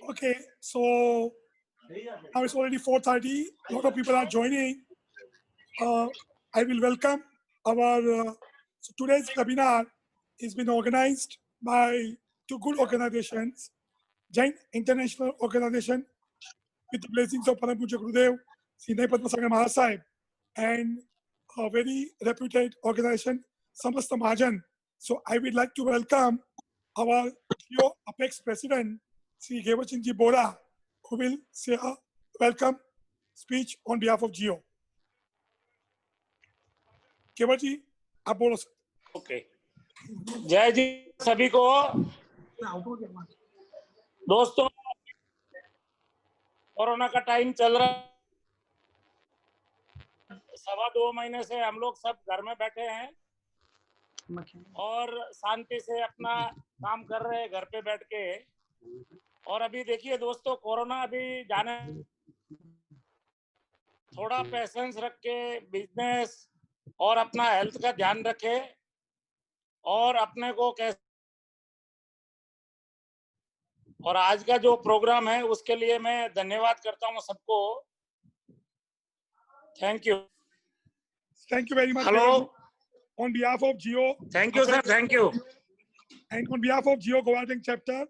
Okay, so now it's already 4:30. A lot of people are joining. I will welcome our. So today's webinar is been organized by two good organizations, Jain International Organization with the blessings of Param Puja Gurudev, Sri Padma Sagar Mahasahib, and a very reputed organization, Samasta Mahajan. So I would like to welcome our Geo Apex President, Sri Gewachinji Bora, who will say a welcome speech on behalf of Geo. केवल आप बोलो sir. Okay, जय जी सभी को. दोस्तों, corona का time चल रहा है. 2.25 महीने से हम लोग सब घर में बैठे हैं और शांति से अपना काम कर रहे हैं घर पे बैठ के. और अभी देखिए दोस्तों, कोरोना अभी जाने, थोड़ा पेशेंस रख के बिजनेस और अपना हेल्थ का ध्यान रखे और अपने को कैसे. और आज का जो प्रोग्राम है उसके लिए मैं धन्यवाद करता हूँ सबको. Thank you. Thank you very much. Hello. On behalf of Geo. Thank you sir. Thank you. And on behalf of Geo Govarting Chapter,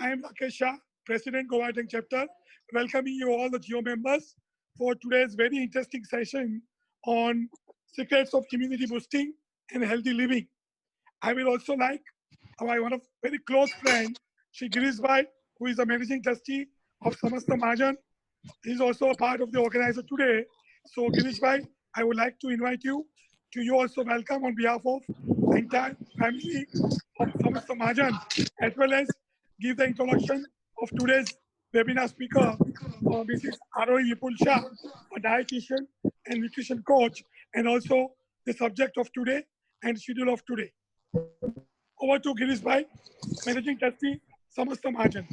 I am Rakesh Shah, President Govarting Chapter, welcoming you all the Geo members for today's very interesting session on secrets of immunity boosting and healthy living. I will also like my one of very close friend, Shri Girish Bhai, who is the managing trustee of Samasta Mahajan. He is also a part of the organizer today. So Girish Bhai, I would like to invite you to you also welcome on behalf of the entire family of Samasta Mahajan, as well as give the introduction of today's webinar speaker, Mrs. Arohi Vipul Shah, a dietitian and nutrition coach, and also the subject of today and schedule of today. Over to Girish Bhai, Managing Trustee, Samasta Mahajan.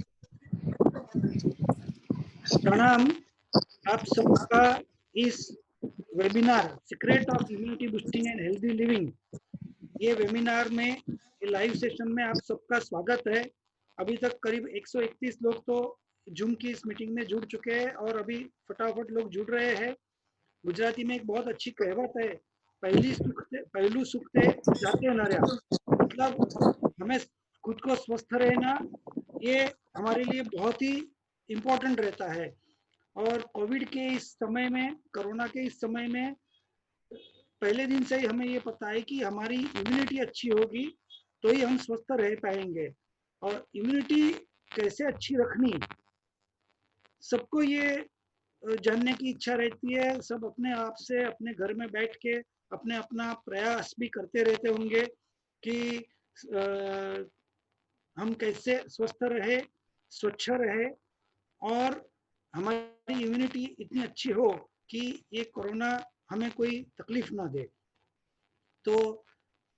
प्रणाम. आप सबका इस webinar secret of immunity boosting and healthy living, ये webinar में live session में आप सबका स्वागत है. अभी तक करीब 131 लोग तो जूम की इस मीटिंग में जुड़ चुके हैं और अभी फटाफट लोग जुड़ रहे हैं. गुजराती में एक बहुत अच्छी कहावत है, पहलू सुख थे जाते नर्या. मतलब हमें खुद को स्वस्थ रहना ये हमारे लिए बहुत ही इम्पोर्टेंट रहता है. और कोविड के इस समय में, कोरोना के इस समय में पहले दिन से ही हमें ये पता है कि हमारी इम्यूनिटी अच्छी होगी तो ही हम स्वस्थ रह पाएंगे. और इम्यूनिटी कैसे अच्छी रखनी, सबको ये जानने की इच्छा रहती है. सब अपने आप से अपने घर में बैठ के अपने अपना प्रयास भी करते रहते होंगे कि हम कैसे स्वस्थ रहे, स्वच्छ रहे और हमारी इम्यूनिटी इतनी अच्छी हो कि ये कोरोना हमें कोई तकलीफ ना दे. तो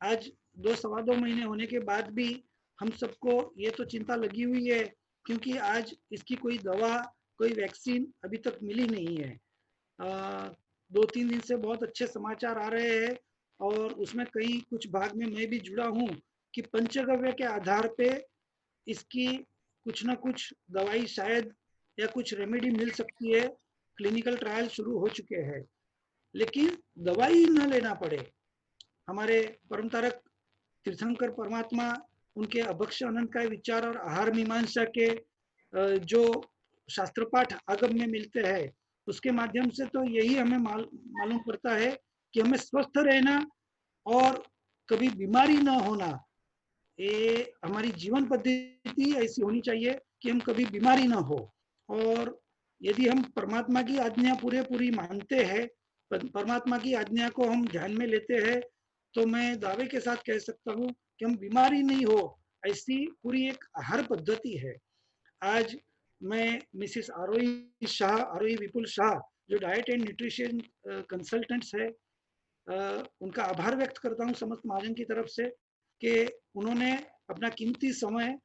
आज 2-2.25 महीने होने के बाद भी हम सबको ये तो चिंता लगी हुई है क्योंकि आज इसकी कोई दवा, कोई वैक्सीन अभी तक मिली नहीं है. 2-3 दिन से बहुत अच्छे समाचार आ रहे हैं और उसमें कई कुछ भाग में मैं भी जुड़ा हूँ कि पंचगव्य के आधार पे इसकी कुछ ना कुछ दवाई शायद या कुछ रेमेडी मिल सकती है. क्लिनिकल ट्रायल शुरू हो चुके हैं, लेकिन दवाई न लेना पड़े. हमारे परम तारक तीर्थंकर परमात्मा, उनके अभक्ष अनंतकाय विचार और आहार मीमांसा के जो शास्त्र पाठ आगम में मिलते हैं उसके माध्यम से तो यही हमें मालूम पड़ता है कि हमें स्वस्थ रहना और कभी बीमारी न होना, ये हमारी जीवन पद्धति ऐसी होनी चाहिए कि हम कभी बीमारी ना हो. और यदि हम परमात्मा की आज्ञा पूरी मानते हैं, परमात्मा की आज्ञा को हम ध्यान में लेते हैं, तो मैं दावे के साथ कह सकता हूँ कि हम बीमारी नहीं हो, ऐसी पूरी एक आहार पद्धति है. आज मैं मिसेस आरोही शाह, आरोही विपुल शाह, जो डाइट एंड न्यूट्रिशन कंसल्टेंट्स है, उनका आभार व्यक्त करता हूँ समस्त महाजन की तरफ से कि उन्होंने अपना कीमती समय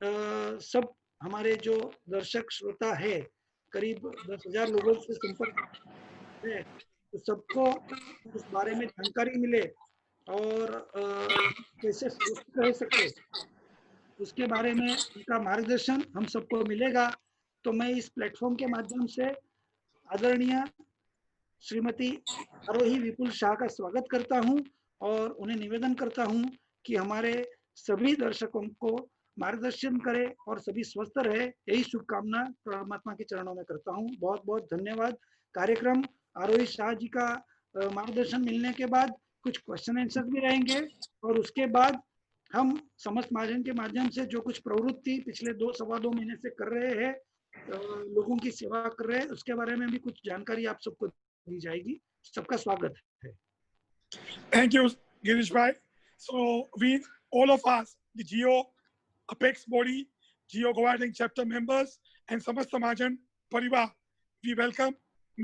सब हमारे जो दर्शक श्रोता है, करीब 10,000 लोगों से संपर्क है, तो सबको इस बारे में जानकारी मिले और कैसे स्वस्थ रह सके उसके बारे में उनका मार्गदर्शन हम सबको मिलेगा। तो मैं इस प्लेटफॉर्म के माध्यम से आदरणीय श्रीमती आरोही विपुल शाह का स्वागत करता हूं और उन्हें निवेदन करता हूं कि हमारे सभी दर्शकों को मार्गदर्शन करे और सभी स्वस्थ रहे, यही शुभकामना परमात्मा के चरणों में करता हूं। बहुत बहुत धन्यवाद। कार्यक्रम आरोही शाह जी का मार्गदर्शन मिलने के बाद कुछ क्वेश्चन आंसर भी रहेंगे और उसके बाद हम समस्त महाजन के माध्यम से जो कुछ प्रवृत्ति पिछले 2-2.25 महीने से कर रहे हैं, लोगों की सेवा कर रहे हैं, उसके बारे में भी कुछ जानकारी आप सबको दी जाएगी। सबका स्वागत है। Thank you, Girish Bhai. So we, all of us, the Geo Apex body, Geo Governing chapter members, and Samast Samajan Parivar, we welcome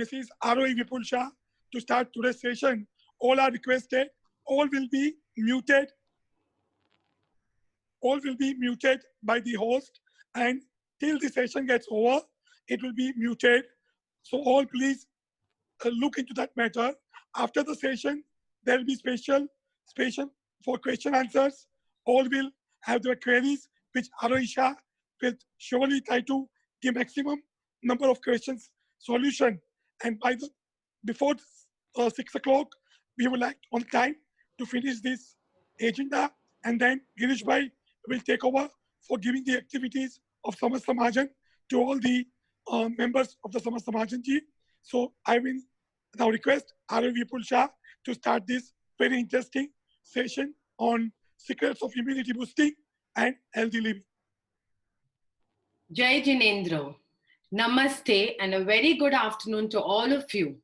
Mrs. Arohi Vipul Shah to start today's session. All are requested. All will be muted. All will be muted by the host, and till the session gets over, it will be muted. So all please look into that matter. After the session, there will be special for question answers. All will have their queries, which Arohi Shah will surely try to give maximum number of questions solution. And before 6 o'clock, we would like on time to finish this agenda, and then Girish Bhai will take over for giving the activities of Samast Samajan to all the members of the Samast Samajan ji. So I will now request Arohi Vipul Shah to start this very interesting session on secrets of immunity boosting and healthy living. Jai Jinendra, Namaste and a very good afternoon to all of you.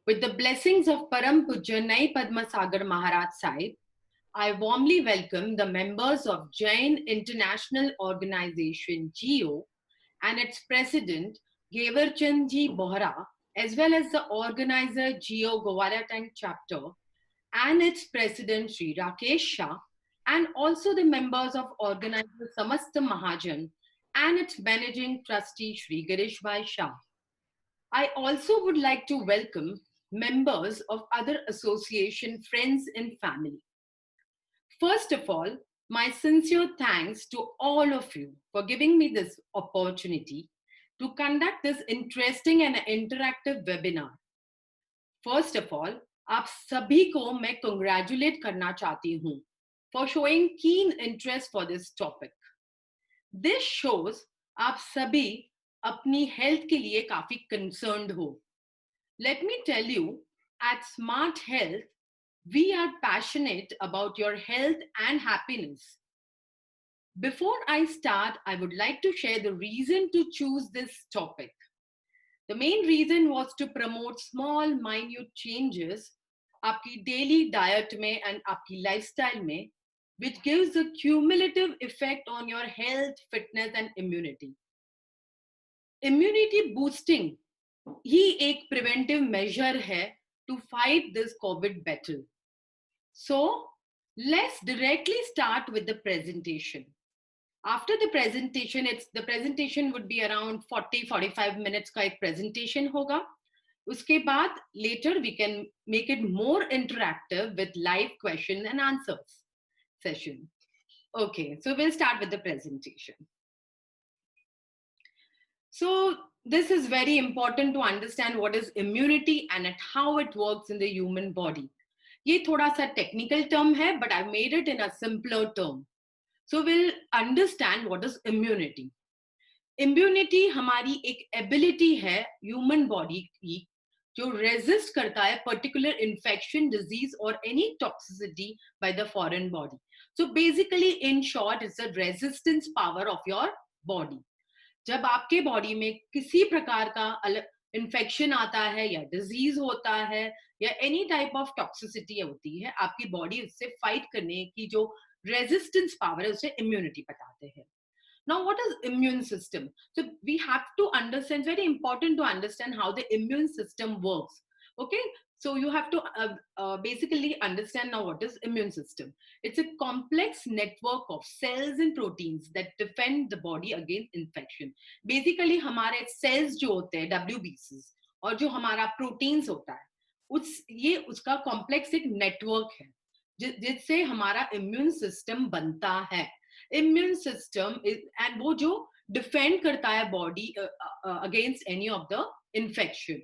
With the blessings of Param Pujya Nai Padma Sagar Maharaj Sahib, I warmly welcome the members of Jain International Organization GEO and its president Gevarchand Ji Bohra, as well as the organizer GEO Gowartang chapter and its president Sri Rakesh Shah, and also the members of organizer Samasta Mahajan and its managing trustee Sri Girish Bhai Shah. I also would like to welcome members of other association friends and family. First of all, my sincere thanks to all of you for giving me this opportunity to conduct this interesting and interactive webinar. First of all, आप सभी को मैं congratulate करना चाहती हूँ for showing keen interest for this topic. This shows आप सभी अपनी health के लिए काफी concerned हो. Let me tell you, at Smart Health, we are passionate about your health and happiness. Before I start, I would like to share the reason to choose this topic. The main reason was to promote small, minute changes आपकी daily diet में and आपकी lifestyle में, which gives a cumulative effect on your health, fitness and immunity. Immunity boosting ही एक preventive measure है to fight this COVID battle. So let's directly start with the presentation. After the presentation, the presentation would be around 40-45 minutes का एक presentation होगा. उसके बाद later we can make it more interactive with live question and answers session. Okay, so we'll start with the presentation. So this is very important to understand what is immunity and how it works in the human body. ये थोड़ा सा technical term है, but I've made it in a simpler term. So we'll understand what is immunity. Immunity हमारी एक ability है human body की जो resist करता है particular infection, disease or any toxicity by the foreign body. So basically in short, it's a resistance power of your body. जब आपके body में किसी प्रकार का infection आता है या disease होता है या any type of toxicity होती है, आपकी body उससे fight करने की जो resistance power है उसे immunity बताते हैं. Now, what is immune system? So we have to understand, it's very important to understand how the immune system works. Okay, so you have to basically understand now what is immune system. It's a complex network of cells and proteins that defend the body against infection. Basically, हमारे cells जो होते हैं WBCs और जो हमारा proteins होता है, ये उसका complex एक network है जिससे हमारा immune system बनता है. immune system is, and वो जो defend करता है body against any of the infection.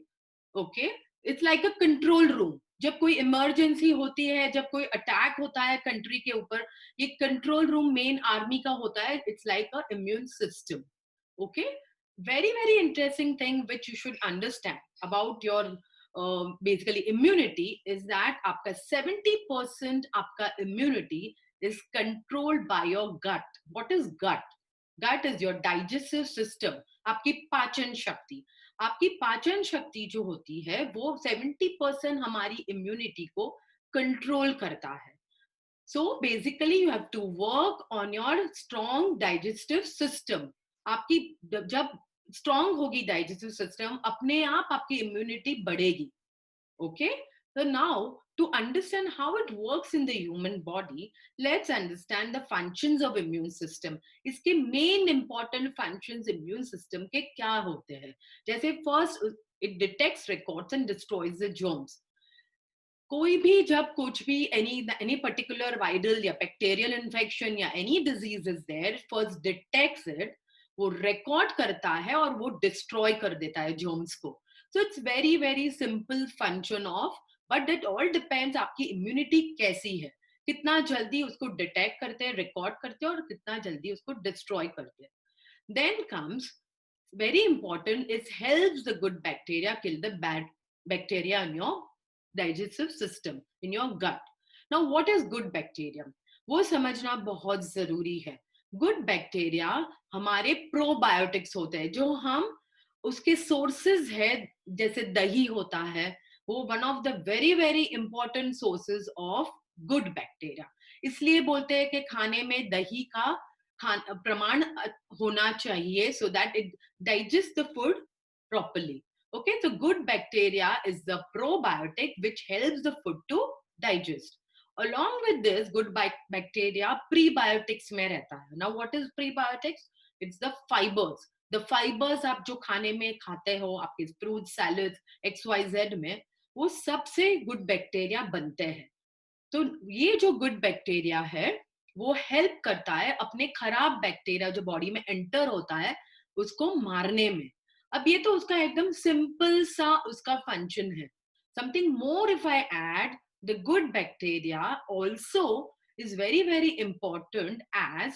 Okay, it's like a control room. जब कोई इमरजेंसी होती है, जब कोई अटैक होता है कंट्री के ऊपर, ये कंट्रोल रूम मेन आर्मी का होता है. It's like a immune system. Okay, very very interesting thing which you should understand about your basically immunity is that आपका 70% आपका immunity is controlled by your gut. What is gut? Gut is your digestive system. आपकी पाचन शक्ति. आपकी पाचन शक्ति जो होती है वो 70% हमारी इम्यूनिटी को कंट्रोल करता है. So basically you have to work on your strong digestive system. आपकी जब स्ट्रॉन्ग होगी डाइजेस्टिव सिस्टम, अपने आप आपकी इम्यूनिटी बढ़ेगी. Okay, so now to understand how it works in the human body, let's understand the functions of immune system. इसके main important functions immune system के क्या होते हैं? जैसे first it detects, records and destroys the germs. कोई भी जब कुछ भी any particular viral या bacterial infection या any disease is there, first detects it, वो record करता है और वो destroy कर देता है germs को. So it's very very simple function of, but it all depends आपकी immunity कैसी है, कितना जल्दी उसको detect करते हैं, record करते हैं और कितना जल्दी उसको destroy करते हैं. Then comes very important, it helps the good bacteria kill the bad bacteria in your digestive system, in your gut. Now what is good bacteria? वो समझना बहुत जरूरी है. Good bacteria हमारे probiotics होते हैं, जो हम उसके sources है, जैसे दही होता है, वो one of the very very important sources of good bacteria. इसलिए बोलते हैं कि खाने में दही का प्रमाण होना चाहिए so that it digests the food properly. Okay, so good bacteria is the probiotic which helps the food to digest. Along with this, good bacteria prebiotics में रहता है. Now what is prebiotics? It's the fibers. The fibers आप जो खाने में खाते हो, आपके fruits, salads, XYZ में, वो सबसे good bacteria बनते हैं. तो ये जो good bacteria है, वो help करता है अपने खराब bacteria जो body में enter होता है, उसको मारने में. अब ये तो उसका एकदम simple सा उसका function है. Something more if I add, the good bacteria also is very very important as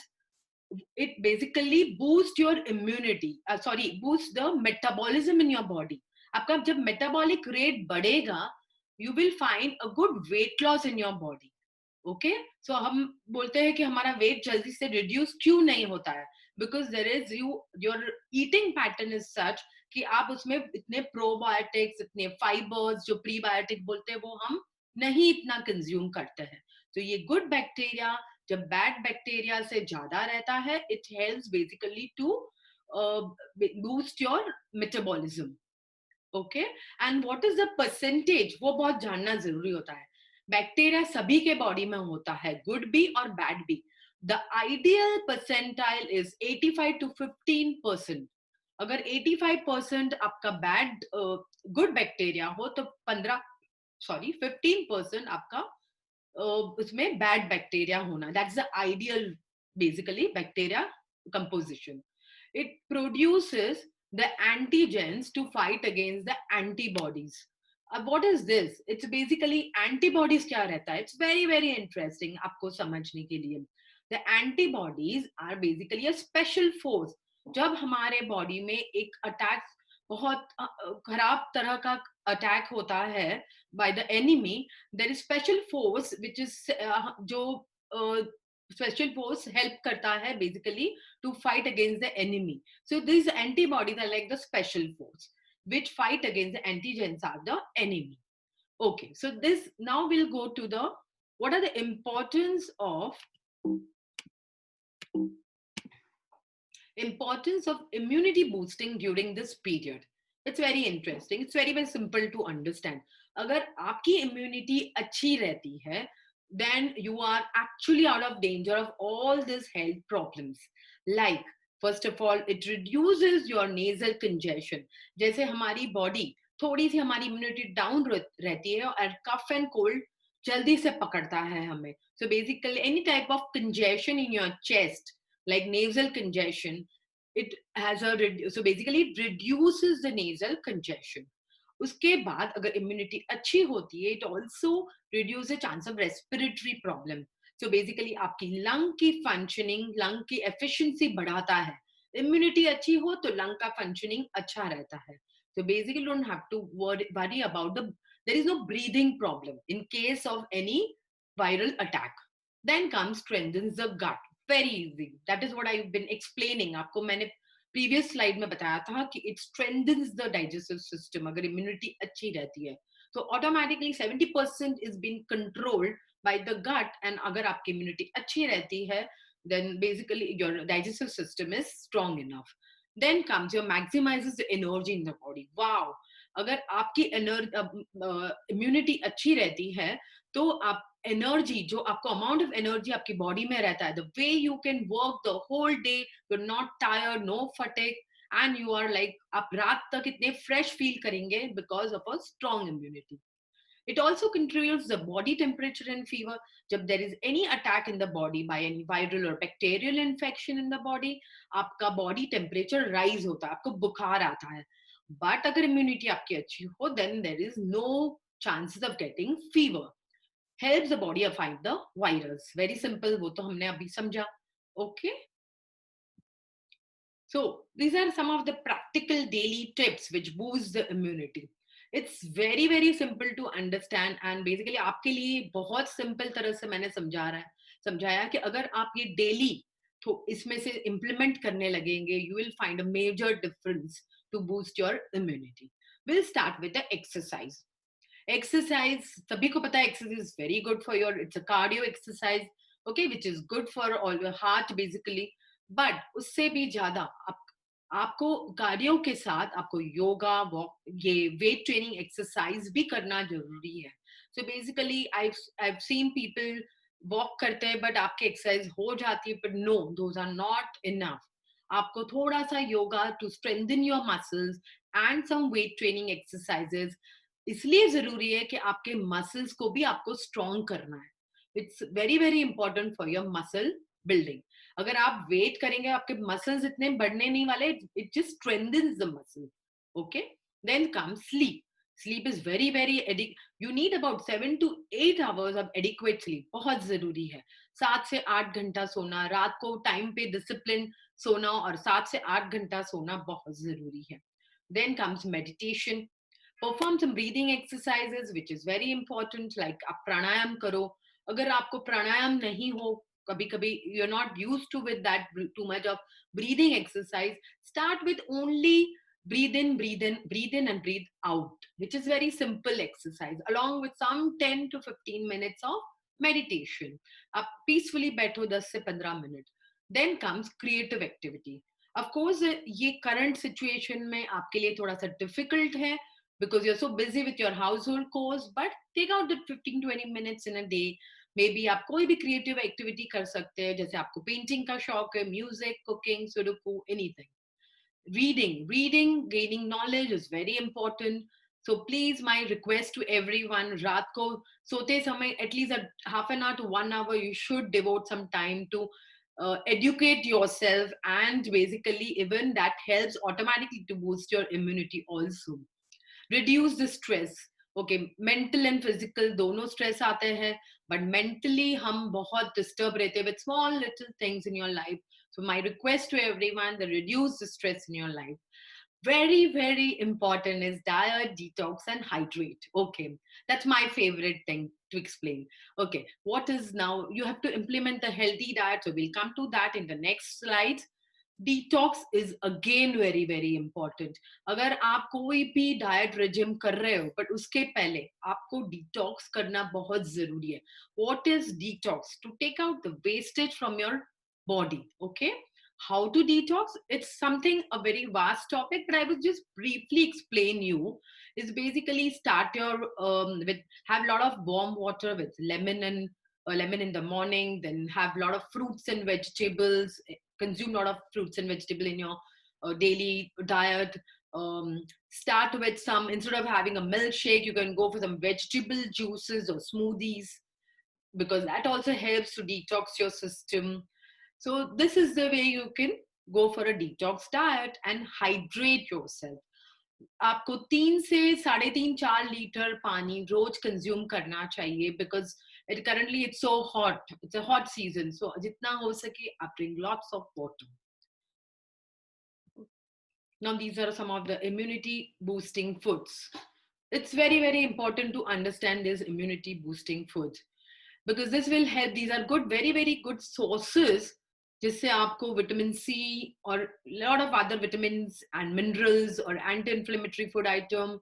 it basically boosts your immunity, boosts the metabolism in your body. आपका जब metabolic rate बढ़ेगा, you will find a good weight loss in your body. Okay, so हम बोलते हैं कि हमारा weight जल्दी से reduce क्यों नहीं होता है? Because there is your eating pattern is such कि आप उसमें इतने probiotics, इतने fibers जो prebiotic बोलते हैं वो हम नहीं इतना consume करते हैं. तो ये good bacteria जब bad bacteria से ज्यादा रहता है, it helps basically to boost your metabolism. Okay, and what is the percentage? वो बहुत जानना जरूरी होता है. बैक्टीरिया सभी के बॉडी में होता है, गुड भी और बैड भी. The ideal percentile is 85 to 15%. अगर 85% आपका बैड गुड बैक्टीरिया हो तो 15% आपका उसमें बैड बैक्टीरिया होना. That's the ideal basically bacteria composition. It produces the antigens to fight against the antibodies. What is this? It's basically antibodies क्या रहता है? It's very very interesting आपको समझने के लिए. The antibodies are basically a special force. जब हमारे body में एक अटैक, बहुत खराब तरह का अटैक होता है by the enemy, there is special force which is जो special force help करता है basically to fight against the enemy. So these antibodies are like the special force which fight against the antigens are the enemy. Okay, so this now we'll go to the what are the importance of immunity boosting during this period. It's very interesting. It's very very simple to understand. अगर आपकी immunity अच्छी रहती है, then you are actually out of danger of all these health problems. Like, first of all, it reduces your nasal congestion. जैसे हमारी body थोड़ी सी हमारी immunity down रहती है और cough and cold जल्दी से पकड़ता है हमें. So basically any type of congestion in your chest, like nasal congestion. It has a so basically it reduces the nasal congestion. उसके बाद अगर immunity अच्छी होती है, it also reduces the chance of respiratory problem. So basically आपकी lung की functioning, lung की efficiency बढ़ाता है. Immunity अच्छी हो तो lung का functioning अच्छा रहता है. So basically you don't have to worry about there is no breathing problem in case of any viral attack. Then comes strengthens the gut. Very easy. That is what I've been explaining. आपको मैंने previous slide में बताया था कि it strengthens the digestive system अगर immunity अच्छी रहती है. So automatically 70% is being controlled by the gut, and अगर आपकी immunity अच्छी रहती है, then basically your digestive system is strong enough. Then comes your maximizes the energy in the body. Wow! अगर आपकी immunity अच्छी रहती है तो आप एनर्जी, जो आपको अमाउंट ऑफ एनर्जी आपकी बॉडी में रहता है, the way you can work the whole day, you are not tired, no fatigue, and you are like आप रात तक इतने फ्रेश फील करेंगे because of a strong immunity. It also controls the body temperature and fever. जब there is any attack in the body by any viral or bacterial infection in the body, आपका body temperature rise होता है, आपको बुखार आता है. But अगर immunity आपकी अच्छी हो, then there is no chances of getting fever. Helps the body fight the virus. Very simple, वो तो हमने अभी समझा. Okay. So these are some of the practical daily tips which boost the immunity. It's very very simple to understand, and basically आपके लिए बहुत simple तरह से मैंने समझाया कि अगर आप ये daily तो इसमें से implement करने लगेंगे, you will find a major difference to boost your immunity. We'll start with the exercise. Exercise, सभी को पता है exercise is very good for your, it's a cardio exercise, okay, which is good for all your heart basically. But उससे भी ज्यादा आपको cardio के साथ आपको योगा, वॉक, ये वेट ट्रेनिंग एक्सरसाइज भी करना जरूरी है. So basically I've seen people walk करते हैं बट आपके एक्सरसाइज हो जाती है, but no, those are not enough. आपको थोड़ा सा yoga to strengthen your muscles and some weight training exercises इसलिए जरूरी है कि आपके मसल्स को भी आपको स्ट्रॉन्ग करना है. It's very very important for your muscle building. अगर आप वेट करेंगे आपके मसल्स इतने बढ़ने नहीं वाले, it just strengthens the muscle. Okay. Then come sleep. Sleep is very very you need about 7 to 8 hours of adequate sleep. बहुत जरूरी है. 7 से 8 घंटा सोना, रात को टाइम पे डिसिप्लिन सोना और 7 से 8 घंटा सोना बहुत जरूरी है. Then comes meditation. Perform some breathing exercises which is very important, like आप प्राणायाम करो. अगर आपको प्राणायाम नहीं हो, कभी कभी you're not used to with that too much of breathing exercise, start with only breathe in, breathe in, breathe in and breathe out, which is very simple exercise along with some 10 to 15 minutes of meditation. आप peacefully बैठो 10 से 15 minute. Then comes creative activity. Of course ये current situation में आपके लिए थोड़ा सा difficult है because you're so busy with your household chores, but take out the 15-20 minutes in a day. Maybe आप कोई भी creative activity कर सकते हैं, जैसे आपको painting का शौक है, music, cooking, sudoku, anything. Reading, gaining knowledge is very important. So please, my request to everyone, रात को सोते समय at least a half an hour to 1 hour you should devote some time to educate yourself, and basically even that helps automatically to boost your immunity also. Reduce the stress. Okay, mental and physical दोनों stress आते हैं, but mentally हम बहुत disturb रहते हैं with small little things in your life. So my request to everyone, to reduce the stress in your life. Very very important is diet, detox and hydrate. Okay, that's my favorite thing to explain. Okay, what is now, you have to implement a healthy diet, so we'll come to that in the next slide. Detox is again very very important. अगर आप कोई भी diet regime कर रहे हो, but उसके पहले आपको डिटॉक्स करना बहुत जरूरी है. What is detox? To take out the wastage from your body. Okay, how to detox? It's something a very vast topic, but I will just briefly explain you. Is basically start your with have a lot of warm water with lemon and lemon in the morning, then have a lot of fruits and vegetables, consume a lot of fruits and vegetable in your daily diet. Start with some, instead of having a milkshake, you can go for some vegetable juices or smoothies, because that also helps to detox your system. So this is the way you can go for a detox diet and hydrate yourself. आपको 3 से 3.5-4 litre पानी रोज consume करना चाहिए, because it currently it's so hot. It's a hot season, so जितना हो सके आप drink lots of water. Now these are some of the immunity boosting foods. It's very, very important to understand these immunity boosting foods, because this will help. These are good, very, very good sources जिससे आपको vitamin C और lot of other vitamins and minerals और anti inflammatory food item,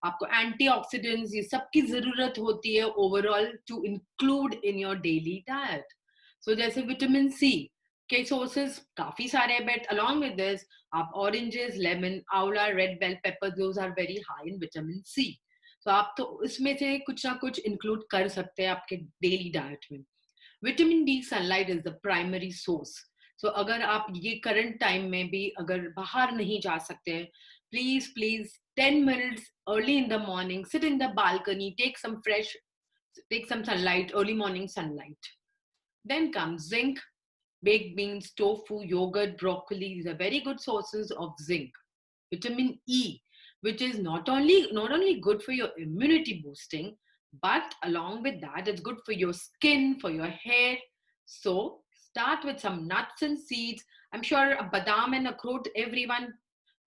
आपको antioxidants, ये सब की जरूरत होती है overall to include in your daily diet. So जैसे विटामिन सी के सोर्सेज काफी सारे हैं, बट अलॉन्ग विद दिस आप oranges, lemon, amla, red bell pepper, those are very high in vitamin C. तो आप तो इसमें से कुछ ना कुछ इंक्लूड कर सकते हैं आपके डेली डाइट में. Vitamin D sunlight is the primary source. So अगर आप ये करंट टाइम में भी अगर बाहर नहीं जा सकते हैं, please 10 minutes early in the morning, sit in the balcony, take some sunlight, early morning sunlight. Then comes zinc. Baked beans, tofu, yogurt, broccoli, these are very good sources of zinc. Vitamin E, which is not only good for your immunity boosting, but along with that, it's good for your skin, for your hair. So start with some nuts and seeds. I'm sure a badam and akroot everyone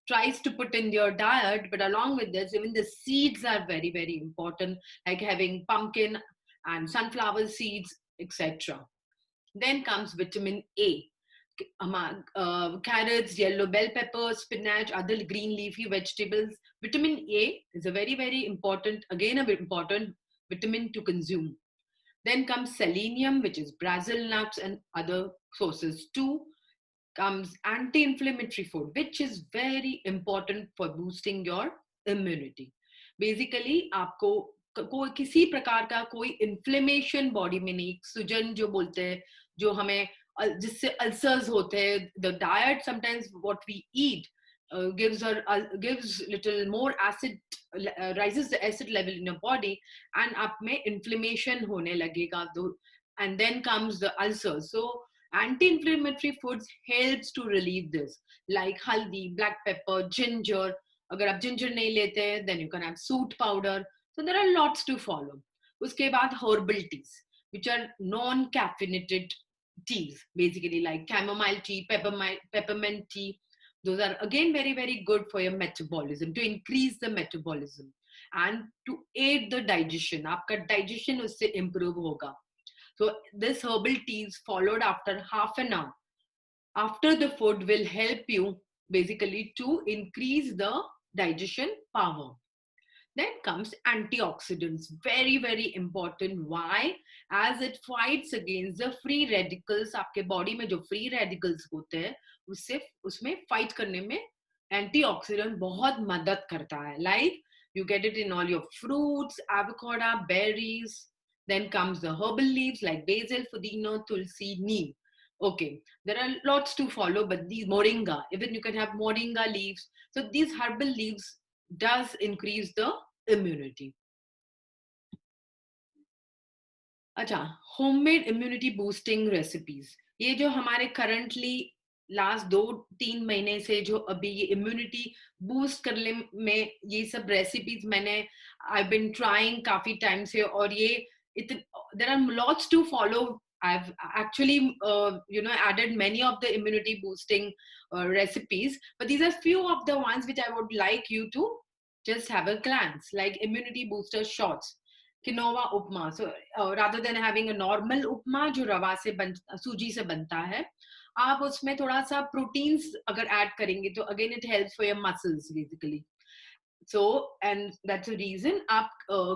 tries to put in their diet, but along with this, even the seeds are very, very important, like having pumpkin and sunflower seeds, etc. Then comes vitamin A. Carrots, yellow bell peppers, spinach, other green leafy vegetables. Vitamin A is a very, very important, again, a very important vitamin to consume. Then comes selenium, which is Brazil nuts and other sources too. Comes anti-inflammatory food, which is very important for boosting your immunity. Basically, आपको कोई किसी प्रकार का कोई inflammation body में नहीं, सुजन जो बोलते हैं, जो हमें जिससे अल्सर्स होते हैं, the diet sometimes what we eat gives little more acid, rises the acid level in your body, and आप में inflammation होने लगेगा. And then comes the ulcers. So anti-inflammatory foods helps to relieve this, like haldi, black pepper, ginger. अगर आप ginger नहीं लेते, then you can have soot powder. So there are lots to follow. उसके बाद herbal teas, which are non-caffeinated teas, basically like chamomile tea, peppermint tea. Those are again very, very good for your metabolism, to increase the metabolism and to aid the digestion. आपका digestion उससे improve होगा. So this herbal teas followed after half an hour after the food will help you basically to increase the digestion power. Then comes antioxidants, very, very important. Why? As it fights against the free radicals. आपके body में जो free radicals होते हैं, उसमें fight करने में antioxidant बहुत मदद करता है. Like you get it in all your fruits, avocado, berries. Then comes the herbal leaves like basil, pudina, tulsi, neem. Okay, there are lots to follow, but these moringa, even you can have moringa leaves. So these herbal leaves does increase the immunity. अच्छा, homemade immunity boosting recipes. ये जो हमारे currently last 2-3 महीने से जो अभी ये immunity boost करने में ये सब recipes मैंने I've been trying काफी time से, और ये there are lots to follow. I've actually added many of the immunity boosting recipes, but these are few of the ones which I would like you to just have a glance, like immunity booster shots, quinoa upma. So rather than having a normal upma जो रवा से सूजी से बनता है, आप उसमें थोड़ा सा proteins अगर add करेंगे तो again it helps for your muscles basically. So, and that's the reason आप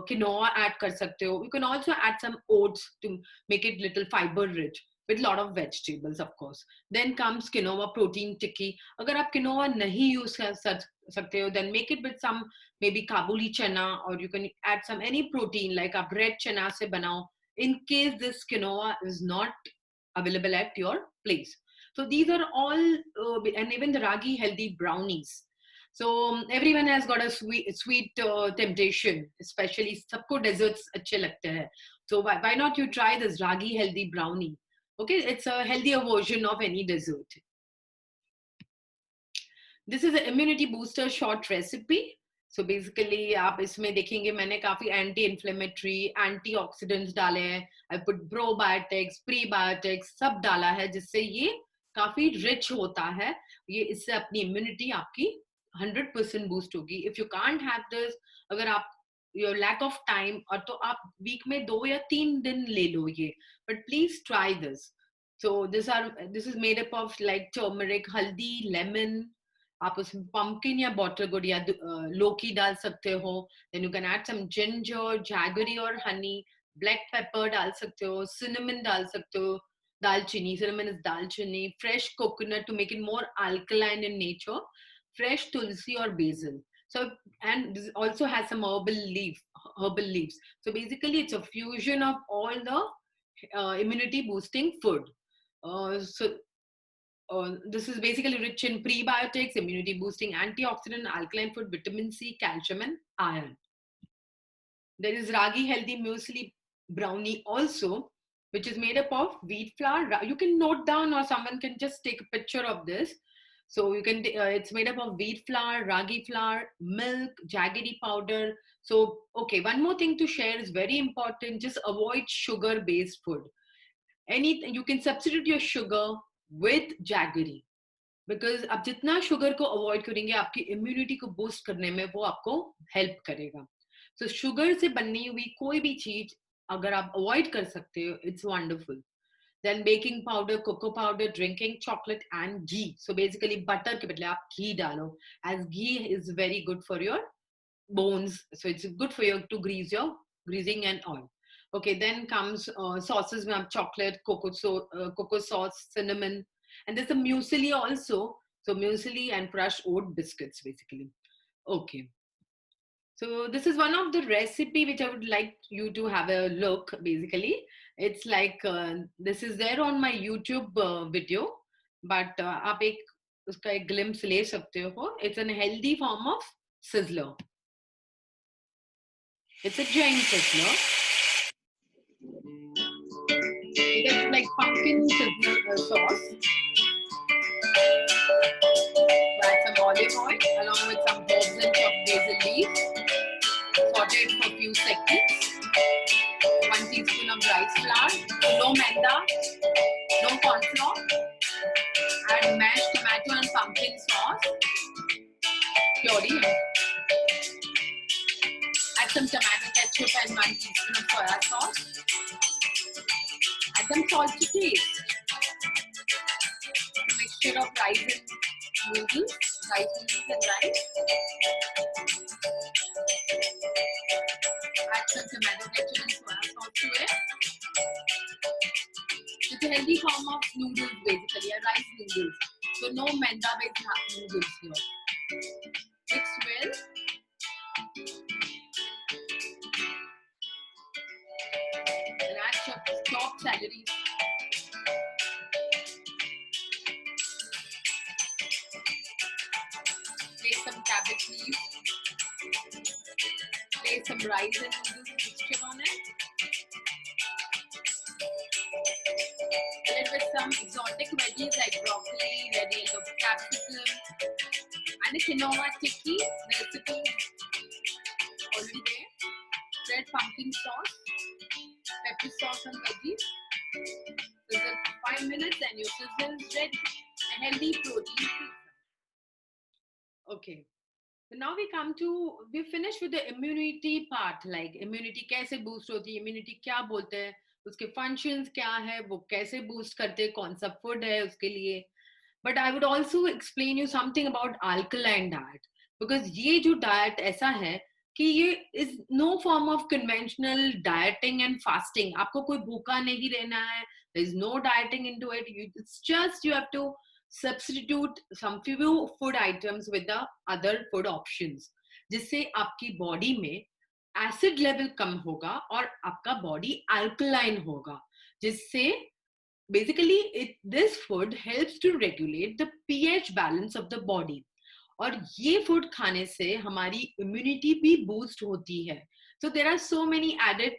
quinoa add कर सकते हो. You can also add some oats to make it little fiber rich with lot of vegetables, of course. Then comes quinoa protein tikki. अगर आप quinoa नहीं use कर सकते हो, then make it with some maybe kabuli chana, or you can add some any protein like आप red chana से बनाओ, in case this quinoa is not available at your place. So these are all, and even the ragi healthy brownies. So everyone has got a sweet temptation, especially सबको desserts अच्छे लगते हैं. So why not you try this ragi healthy brownie? Okay, it's a healthier version of any dessert. This is an immunity booster short recipe. So basically आप इसमें देखेंगे मैंने काफी anti-inflammatory, antioxidants डाले हैं. I put probiotics, prebiotics सब डाला है जिससे ये काफी rich होता है. ये इससे अपनी immunity आपकी 100% boost होगी. If you can't have this, अगर आप your lack of time और तो आप week में 2 या 3 दिन ले लो ये. But please try this. So this is made up of like turmeric, haldi, lemon. आप उसमें pumpkin या buttergood या लौकी डाल सकते हो. Then you can add some ginger, jaggery or honey. Black pepper डाल सकते हो. Cinnamon डाल सकते हो. दालचीनी, cinnamon is दालचीनी. Fresh coconut to make it more alkaline in nature. Fresh tulsi or basil. So, and this also has some herbal leaves. So basically it's a fusion of all the immunity boosting food. This is basically rich in prebiotics, immunity boosting, antioxidant, alkaline food, vitamin C, calcium and iron. There is Ragi Healthy Muesli Brownie also, which is made up of wheat flour. You can note down or someone can just take a picture of this. So you can, it's made up of wheat flour, ragi flour, milk, jaggery powder. So, okay, one more thing to share is very important. Just avoid sugar-based food. Anything, you can substitute your sugar with jaggery. Because आप जितना sugar को avoid करेंगे, आपकी immunity को boost करने में वो आपको help करेगा. So sugar से बननी हुई कोई भी चीज अगर आप avoid कर सकते हो, it's wonderful. Then baking powder, cocoa powder, drinking chocolate and ghee. So basically butter के बदले आप ghee डालो, as ghee is very good for your bones. So it's good for you to grease your greasing and oil. Okay, then comes sauces. We have chocolate, cocoa sauce, cinnamon, and there's a muesli also. So muesli and crushed oat biscuits basically. Okay. So this is one of the recipe which I would like you to have a look. Basically, it's like this is there on my YouTube video, but आप एक उसका एक glimpse ले सकते हो. It's a healthy form of sizzler. It's a giant sizzler. It's like pumpkin sizzler sauce. Add some olive oil along with some herbs and chopped basil leaves. Saute it for a few seconds. 1 teaspoon of rice flour. No maida, no corn flour. Add mashed tomato and pumpkin sauce. Puree. Add some tomato ketchup and 1 teaspoon of soya sauce. Add some salt to taste. A mixture of rice and noodles. Rice noodles and rice. Add some tomato ketchup and soya sauce to it. It's a healthy form of noodles basically, a rice noodles. So no maida based noodles here. Mix well. And add chopped celery. Place some cabbage leaves. Place some rice and noodles mixture on it. Fill it with some exotic veggies like broccoli, red yellow capsicum, and a quinoa tikki. The recipe already there. Spread pumpkin sauce, pepper sauce and veggies. Sizzle for 5 minutes and your sizzle is ready. A healthy protein pizza. Okay. So now we finish with the immunity part, like immunity कैसे boost होती है, immunity क्या बोलते हैं, उसके functions क्या है, वो कैसे boost करते हैं, कौन सा food है उसके लिए. But I would also explain you something about alkaline diet, because ये जो diet ऐसा है कि ये is no form of conventional dieting and fasting. आपको कोई भूखा नहीं रहना है. There is no dieting into it. It's just you have to substitute some few food items with the other food options, जिससे आपकी बॉडी में एसिड लेवल कम होगा और आपका बॉडी अल्कलाइन होगा, जिससे basically this food helps to regulate the pH balance of the body. और ये food खाने से हमारी immunity भी boost होती है. So there are so many added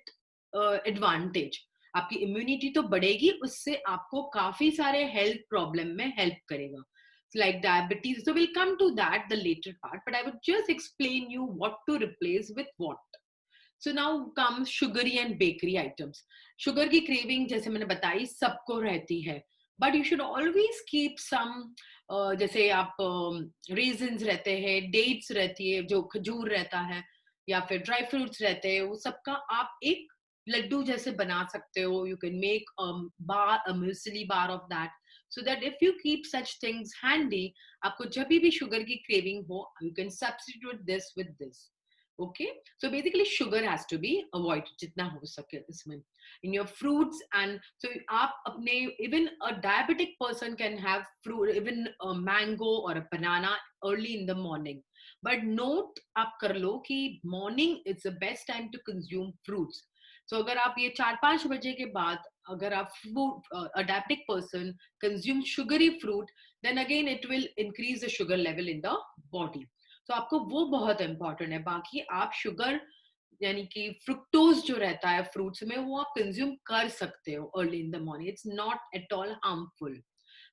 advantage. आपकी इम्यूनिटी तो बढ़ेगी, उससे आपको काफी सारे हेल्थ प्रॉब्लम में हेल्प करेगा, like diabetes. So we'll come to that the later part, but I would just explain you what to replace with what. So now comes sugary and bakery items. Sugar की craving जैसे मैंने बताई सबको रहती है, but you should always keep some जैसे आप raisins रहते हैं, dates रहती है, जो खजूर रहता है, या फिर ड्राई फ्रूट्स रहते हैं, वो सबका आप एक लड्डू जैसे बना सकते हो. You can make a muesli bar of that, so that if you keep such things handy, आपको जब भी sugar की craving हो, you can substitute this with this. Okay, so basically sugar has to be avoided जितना हो सके इसमें in your fruits. And so आप अपने, even a diabetic person can have fruit, even a mango or a banana early in the morning. But note आप कर लो कि morning is the best time to consume fruits. So अगर आप ये 4-5 बजे के बाद अगर आप a diabetic person consume sugary fruit, then again it will increase the sugar level in the body. तो आपको वो बहुत इंपॉर्टेंट है. बाकी आप शुगर यानी कि फ्रुक्टोज जो रहता है फ्रूट्स में, वो आप कंज्यूम कर सकते हो early in the morning. It's not at all harmful.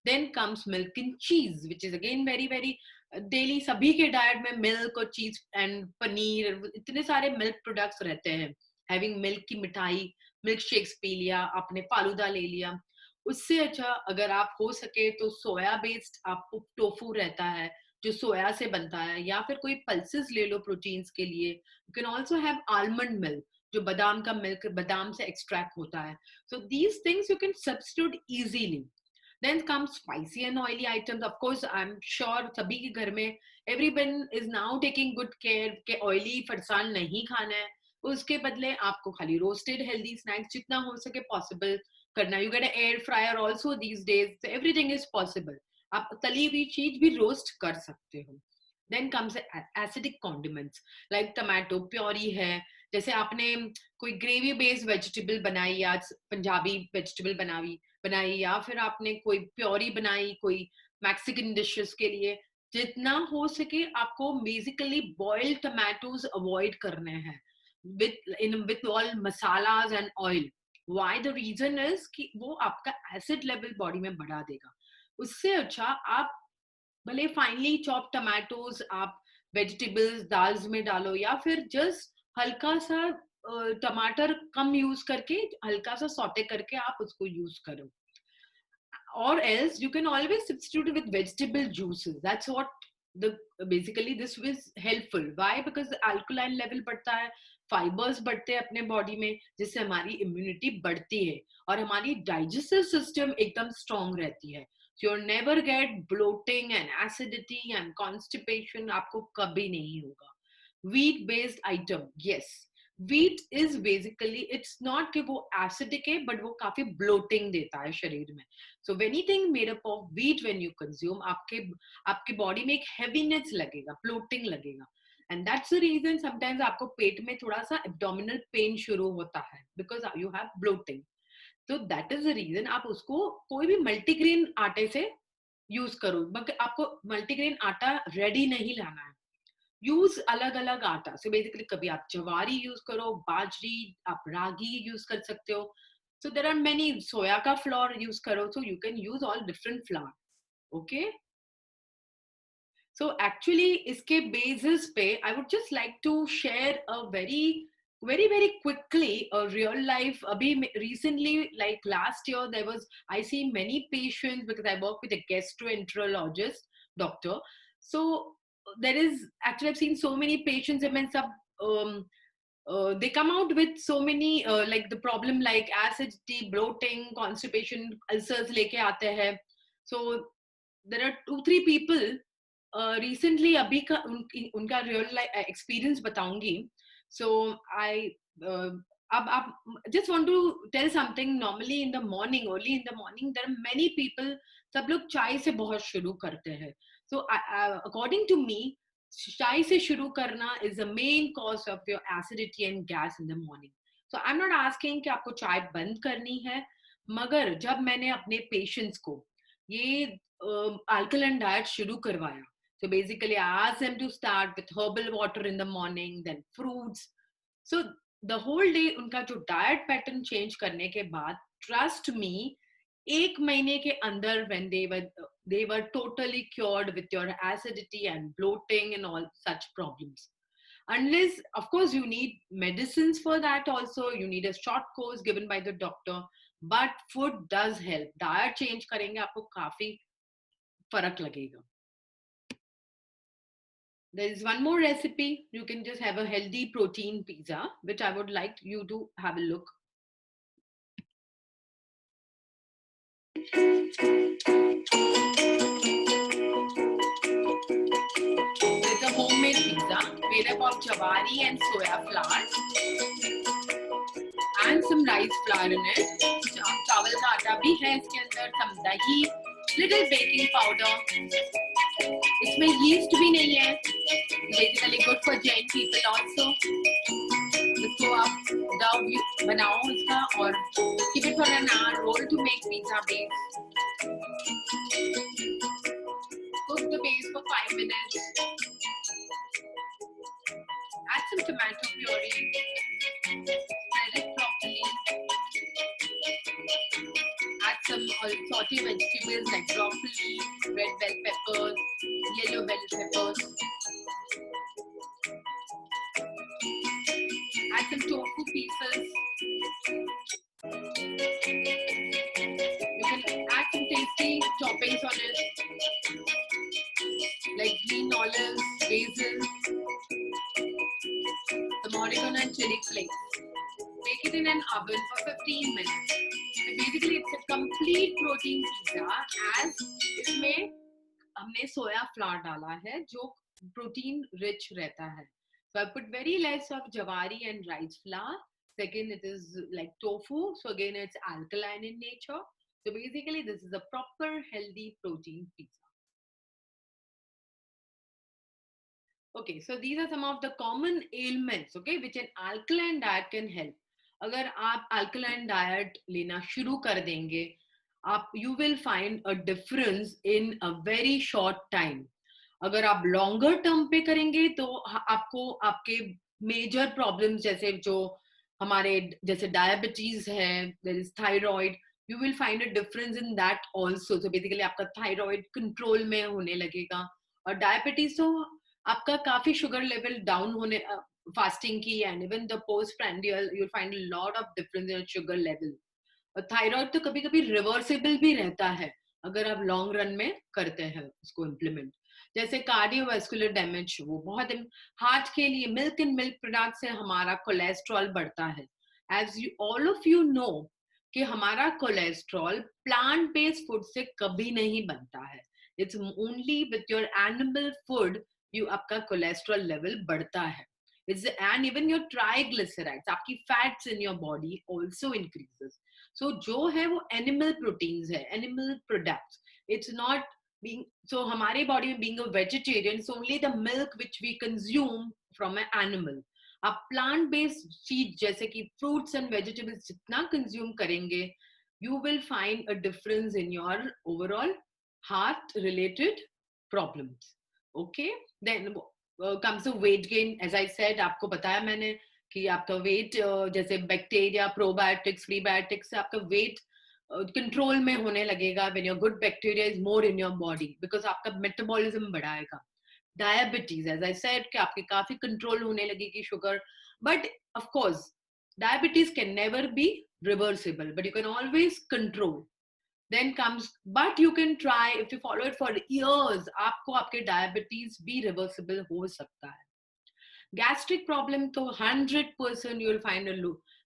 Then comes milk and cheese, which is again very very daily सभी के डाइट में मिल्क और चीज एंड पनीर, इतने सारे मिल्क प्रोडक्ट्स रहते हैं. हैविंग मिल्क की मिठाई, मिल्क शेक्स पी लिया आपने, फालूदा ले लिया. उससे अच्छा अगर आप हो सके तो सोया बेस्ड आपको टोफू रहता है जो सोया से बनता है, या फिर कोई पल्सेस ले लो प्रोटीन्स के लिए. You can also have almond milk, जो बादाम का मिल्क बादाम से एक्सट्रैक्ट होता है. So these things you can substitute easily. Then comes spicy and oily items. Of course, I'm sure सभी के घर में everyone is now taking good care कि oily फरसान नहीं खाना है. उसके बदले आपको खाली roasted healthy snacks जितना हो सके possible करना. You get an air fryer also these days, so everything is possible. आप तली हुई चीज भी रोस्ट कर सकते हो. Then comes acidic condiments like tomato puree है. जैसे आपने कोई ग्रेवी बेस्ड वेजिटेबल बनाई या पंजाबी वेजिटेबल बनाई या फिर आपने कोई प्योरी बनाई कोई मैक्सिकन डिशेस के लिए, जितना हो सके आपको बेसिकली बॉइल्ड टमाटोज अवॉइड करने हैं with all masalas and oil. Why? The reason is कि वो आपका एसिड लेवल बॉडी में बढ़ा देगा. उससे अच्छा आप भले फाइनली चॉप टमाटोज आप वेजिटेबल्स दाल्स में डालो, या फिर जस्ट हल्का सा टमाटर कम यूज करके हल्का सा सॉटे करके आप उसको यूज करो. Or else you can always substitute it with vegetable juices. That's what basically this is helpful. Why? Because the alkaline level बढ़ता है, फाइबर्स बढ़ते हैं अपने बॉडी में, जिससे हमारी इम्यूनिटी बढ़ती है और हमारी डाइजेस्टिव सिस्टम एकदम स्ट्रॉन्ग रहती है. So you'll never get bloating and acidity and constipation. आपको कभी नहीं होगा. Wheat based item, yes. Wheat is basically, it's not कि वो acidic है, but वो काफी bloating देता है शरीर में. So anything made up of wheat when you consume, आपके body में एक heaviness लगेगा, bloating लगेगा. And that's the reason sometimes आपको पेट में थोड़ा सा abdominal pain शुरू होता है, because you have bloating. तो that is the reason आप उसको कोई भी मल्टीग्रेन आटे से यूज करो. मगर आपको मल्टीग्रेन आटा रेडी नहीं लाना है. यूज अलग अलग आटा. सो बेसिकली कभी आप जवारी यूज करो, बाजरी, आप रागी यूज कर सकते हो. So there are many. Soya का फ्लोर यूज करो. So you can use all different flour. Okay. So actually इसके बेसिस पे I would just like to share a very quickly a real life. Abhi recently, like last year, I see many patients because I work with a gastroenterologist doctor. So there is actually, I've seen so many patients. I mean, they come out with so many like the problem like acidity, bloating, constipation, ulcers leke aate hain. So there are 2-3 people recently abhi ka unka real life experience bataungi. So I just want to tell something. Normally in the morning, early in the morning, there are many people, सब लोग चाय से बहुत शुरू करते हैं. So according to me, चाय से शुरू करना is the main cause of your acidity and gas in the morning. So I'm not asking कि आपको चाय बंद करनी है, मगर जब मैंने अपने patients को ये alkaline diet शुरू करवाया, so basically I asked them to start with herbal water in the morning, then fruits. So the whole day उनका जो diet pattern change करने के बाद, trust me, 1 महीने के अंदर when they were totally cured with your acidity and bloating and all such problems. Unless, of course, you need medicines for that also, you need a short course given by the doctor, but food does help. Diet change करेंगे आपको काफी फर्क लगेगा. There is one more recipe. You can just have a healthy protein pizza, which I would like you to have a look. It's a homemade pizza made up of jawari and soya flour and some rice flour in it. चावल का आटा भी है इसके अंदर, some dahi, little baking powder. इसमें yeast भी नहीं है. Basically good for Jain people also. इसको आप dough बनाओ इसका और keep it for an hour. Roll to make pizza base. Cook the base for 5 minutes. Add some tomato puree. Spread it properly. Add some sauté vegetables like broccoli, red bell peppers, yellow bell peppers. Add some tofu pieces. You can add some tasty toppings on it, like green olives, basil, some oregano and chili flakes. Bake it in an oven for 15 minutes. So basically, it's a complete protein pizza, as इसमें हमने soya flour डाला है, जो protein rich रहता है. So I put very less of jawari and rice flour. Second, it is like tofu. So again, it's alkaline in nature. So basically, this is a proper healthy protein pizza. Okay, so these are some of the common ailments, okay, which an alkaline diet can help. अगर आप alkaline diet लेना शुरू कर देंगे, you will find a difference in a very short time. अगर आप longer term पे करेंगे तो आपको आपके major problems जैसे जो हमारे जैसे diabetes है, there is thyroid, you will find a difference in that also. So basically आपका thyroid control में होने लगेगा, और diabetes तो आपका काफी sugar level down होने fasting की, and even the postprandial you'll find a lot of difference in sugar level. और thyroid तो कभी कभी reversible भी रहता है अगर आप long run में करते हैं उसको implement. जैसे कार्डियोवास्कुलर डैमेज, वो बहुत हार्ट के लिए मिल्क एंड मिल्क प्रोडक्ट से हमारा कोलेस्ट्रॉल बढ़ता है. As you all of you know कि हमारा कोलेस्ट्रॉल प्लांट बेस्ड फूड से कभी नहीं बनता है. It's only with your animal food you आपका कोलेस्ट्रॉल लेवल बढ़ता है. It's and even your triglycerides, आपकी fats in your body also increases. So जो है वो एनिमल प्रोटीन्स है, animal products. It's not being, so हमारे body में being a vegetarian, it's only the milk which we consume from an animal. आप plant based feed जैसे कि fruits and vegetables जितना consume करेंगे, you will find a difference in your overall heart related problems. Okay, then comes the weight gain. As I said, आपको बताया मैंने कि आपका weight जैसे bacteria, probiotics, prebiotics से आपका weight कंट्रोल में होने लगेगा when your good bacteria is more in your body, because आपका मेटाबॉलिज्म बढ़ाएगा. डायबिटीज, as I said, कि आपकी काफी कंट्रोल होने लगेगी sugar. But of course diabetes can never be reversible, but you can always control. Then comes, but you can try if you follow it for years, आपको आपके diabetes भी reversible हो सकता है. गैस्ट्रिक प्रॉब्लम तो 100% you will find a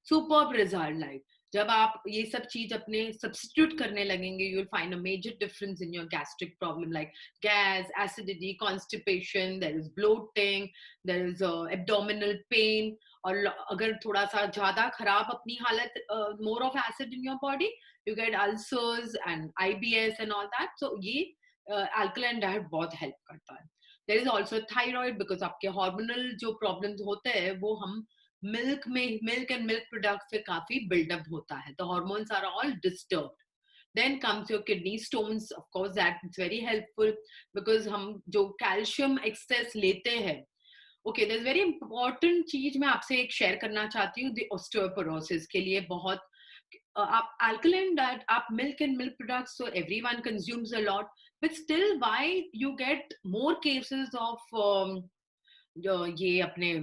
superb result. Like जब आप ये सब चीज अपने सब्स्टिट्यूट करने लगेंगे, you will find a major difference in your gastric problem, like gas, acidity, constipation, there is bloating, there is abdominal pain. और अगर थोड़ा सा ज्यादा खराब अपनी हालत, more of acid in your body, you get ulcers and IBS and all that. So ये alkaline diet बहुत हेल्प करता है. There is also thyroid, because आपके हार्मोनल जो प्रॉब्लम्स होते हैं वो हम मिल्क एंड मिल्क प्रोडक्ट से काफी बिल्डअप होता है. The hormones are all disturbed. Then comes your kidney stones. Of course that is very helpful, because हम जो कैल्शियम एक्सेस लेते हैं ओके, there's very important चीज मैं आपसे एक शेयर करना चाहती हूँ, the osteoporosis के लिए बहुत आप alkaline diet, आप milk and milk products, so everyone consumes a lot, but still why you get more cases of ये अपने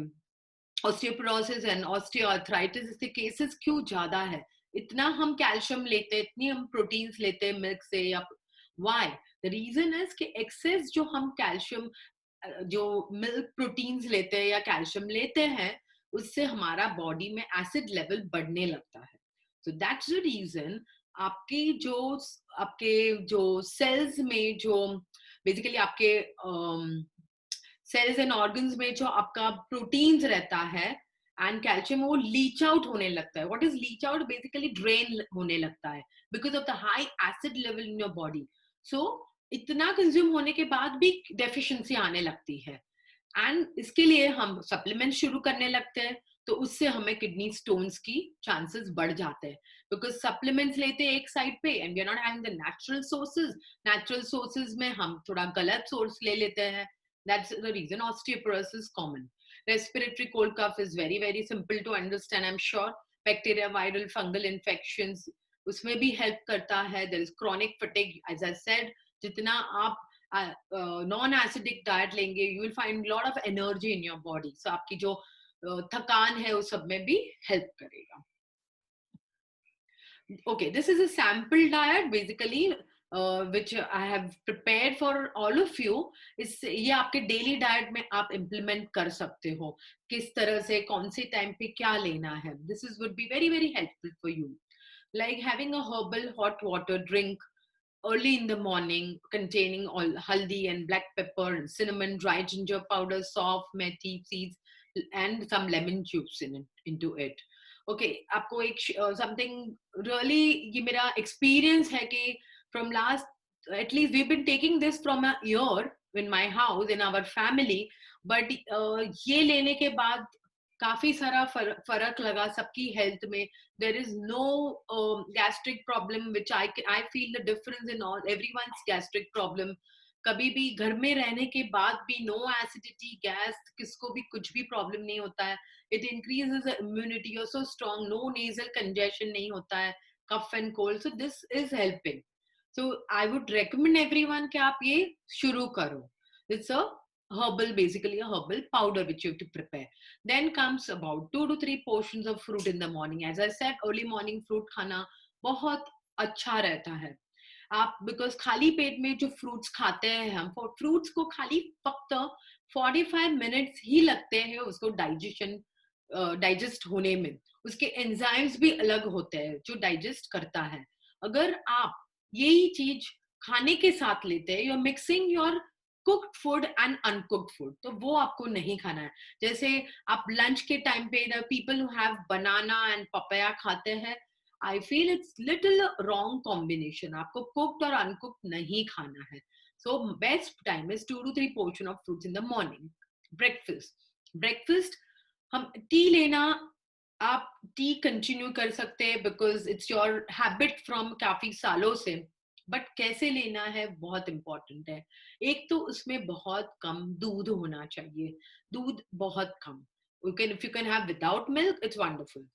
osteoporosis and osteoarthritis, इसके cases क्यों ज्यादा है? इतना हम कैल्शियम लेते हैं, इतनी हम प्रोटीन्स लेते हैं मिल्क से, या why? The reason is कि excess जो हम कैल्शियम जो मिल्क प्रोटीन्स लेते हैं या कैल्शियम लेते हैं, उससे हमारा बॉडी में एसिड लेवल बढ़ने लगता है. सो दैट्स द रीजन आपके जो सेल्स में जो बेसिकली आपके सेल्स एंड ऑर्गन्स में जो आपका प्रोटीन्स रहता है एंड कैल्शियम, वो लीच आउट होने लगता है. What is leach out? Basically drain होने लगता है because of the high acid level in your body. So इतना कंज्यूम होने के बाद भी डेफिशिएंसी आने लगती है, एंड इसके लिए हम सप्लीमेंट शुरू करने लगते हैं, तो उससे हमें किडनी स्टोन्स की चांसेस बढ़ जाते हैं बिकॉज सप्लीमेंट्स लेते हैं एक साइड पे and we are not having the natural sources. Natural sources में हम थोड़ा गलत सोर्स ले लेते हैं. That's the reason osteoporosis common. Respiratory cold cough is very very simple to understand, I'm sure. Bacteria, viral, fungal infections उसमें भी help करता है. There is chronic fatigue, as I said. जितना आप नॉन एसिडिक डाइट लेंगे, you will find lot of energy in your body. So आपकी जो थकान है उस सब में भी हेल्प करेगा. Okay, this is a sample diet basically which I have prepared for all of you. ये आपके डेली डाइट में आप इम्प्लीमेंट कर सकते हो, किस तरह से कौन से टाइम पे क्या लेना है. This is would be very very helpful for you. Like having a herbal hot water drink early in the morning containing all haldi and black pepper and cinnamon, dry ginger powder, soft methi seeds and some lemon juice into it. Okay, आपको एक something really, ये मेरा experience है कि from last at least we've been taking this from a year in my house, in our family, but ये लेने के बाद काफी सारा फर्क लगा सबकी हेल्थ में. There is no gastric problem, which I feel the difference in all everyone's gastric problem. कभी भी घर में रहने के बाद भी no acidity, gas, किसको भी कुछ भी प्रॉब्लम नहीं होता है. It increases the immunity, you're so strong, no nasal congestion नहीं होता है, cough and cold. So this is helping. So I would recommend everyone कि आप ये शुरू करो. It's a herbal, basically a herbal powder which you have to prepare. Then comes about 2 to 3 portions of fruit in the morning. As I said, early morning fruit खाना बहुत अच्छा रहता है. आप because खाली पेट में जो fruits खाते हैं हम, fruits को खाली फक्त 45 minutes ही लगते हैं उसको digest होने में. उसके enzymes भी अलग होते हैं जो digest करता है. अगर आप यही चीज खाने के साथ लेते हैं, you're mixing your cooked food and uncooked food, तो वो आपको नहीं खाना है. जैसे आप लंच के टाइम पे the people who have banana and papaya खाते हैं, I feel it's little wrong combination. आपको cooked और uncooked नहीं खाना है. So best time is 2 to 3 portion of fruits in the morning. Breakfast हम tea लेना, आप टी कंटिन्यू कर सकते हैं because it's your habit from काफी सालों से. बट कैसे लेना है बहुत इंपॉर्टेंट है. एक तो उसमें बहुत कम दूध होना चाहिए, दूध बहुत कम. If you can have without milk it's wonderful.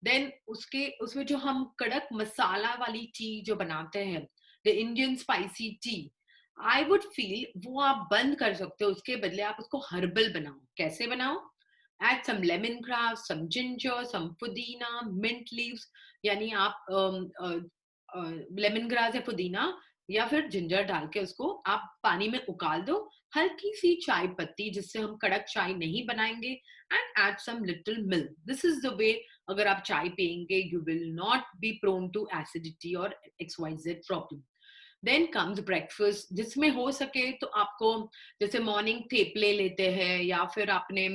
Then उसमें जो हम कड़क मसाला वाली टी जो बनाते हैं, the Indian spicy T, I would feel वो आप बंद कर सकते हो. उसके बदले आप उसको हर्बल बनाओ. कैसे बनाओ? Add some lemongrass, some ginger, some pudina, mint leaves. यानी आप लेमनग्रास या पुदीना या फिर जिंजर डाल के उसको आप पानी में उकाल दो. हल्की सी चाय पत्ती, जिससे हम कड़क चाय नहीं बनाएंगे, and add some little milk. This is the way. अगर आप चाय पियेंगे, you will not be prone to acidity or XYZ problem. Then comes breakfast, जिसमें हो सके तो आपको जैसे मॉर्निंग थेपले लेते हैं या फिर आपने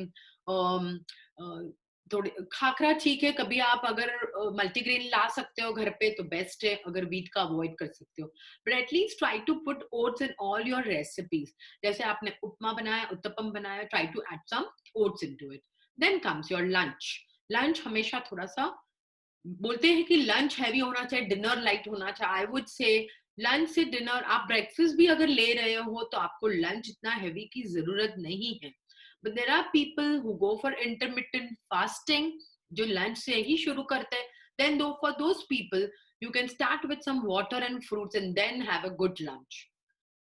थोड़े खाखरा ठीक है, कभी आप अगर मल्टीग्रेन ला सकते हो घर पे तो बेस्ट है, अगर व्हीट का अवॉइड कर सकते हो. But at least try to put oats in all your recipes. जैसे आपने उपमा बनाया, उत्तपम बनाया, try to add some oats into it. Then comes your lunch हमेशा थोड़ा सा बोलते हैं कि लंच हैवी होना चाहिए, डिनर लाइट होना चाहिए. आई वुड से लंच से डिनर, आप ब्रेकफास्ट भी अगर ले रहे हो तो आपको लंच इतना हैवी की जरूरत नहीं है. but there are people who go for intermittent fasting, जो lunch से ही शुरू करते हैं. Then though for those people, you can start with some water and fruits and then have a good lunch.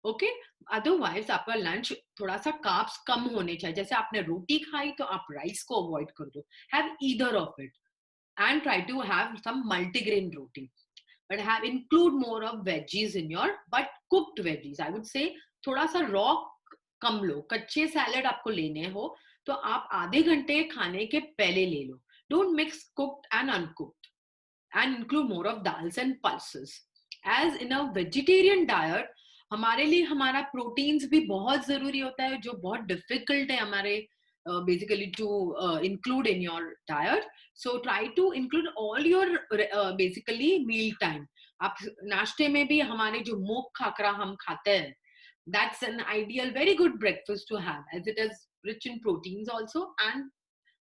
Okay? Otherwise, आपका lunch थोड़ा सा carbs कम होने चाहिए. जैसे आपने रोटी खाई तो आप rice को avoid कर दो. Have either of it and try to have some multigrain roti. But have include more of veggies in your, but cooked veggies. I would say थोड़ा सा raw कम लो. कच्चे सैलड आपको लेने हो तो आप आधे घंटे खाने के पहले ले लो. Don't mix cooked and uncooked and include more of dals and pulses. As in a vegetarian diet, हमारे लिए हमारा प्रोटीन्स भी बहुत जरूरी होता है, जो बहुत डिफिकल्ट है हमारे basically to include in your diet. So try to include all your basically meal time. आप नाश्ते में भी हमारे जो मूंग खाकरा हम खाते हैं, that's an ideal very good breakfast to have, as it is rich in proteins also and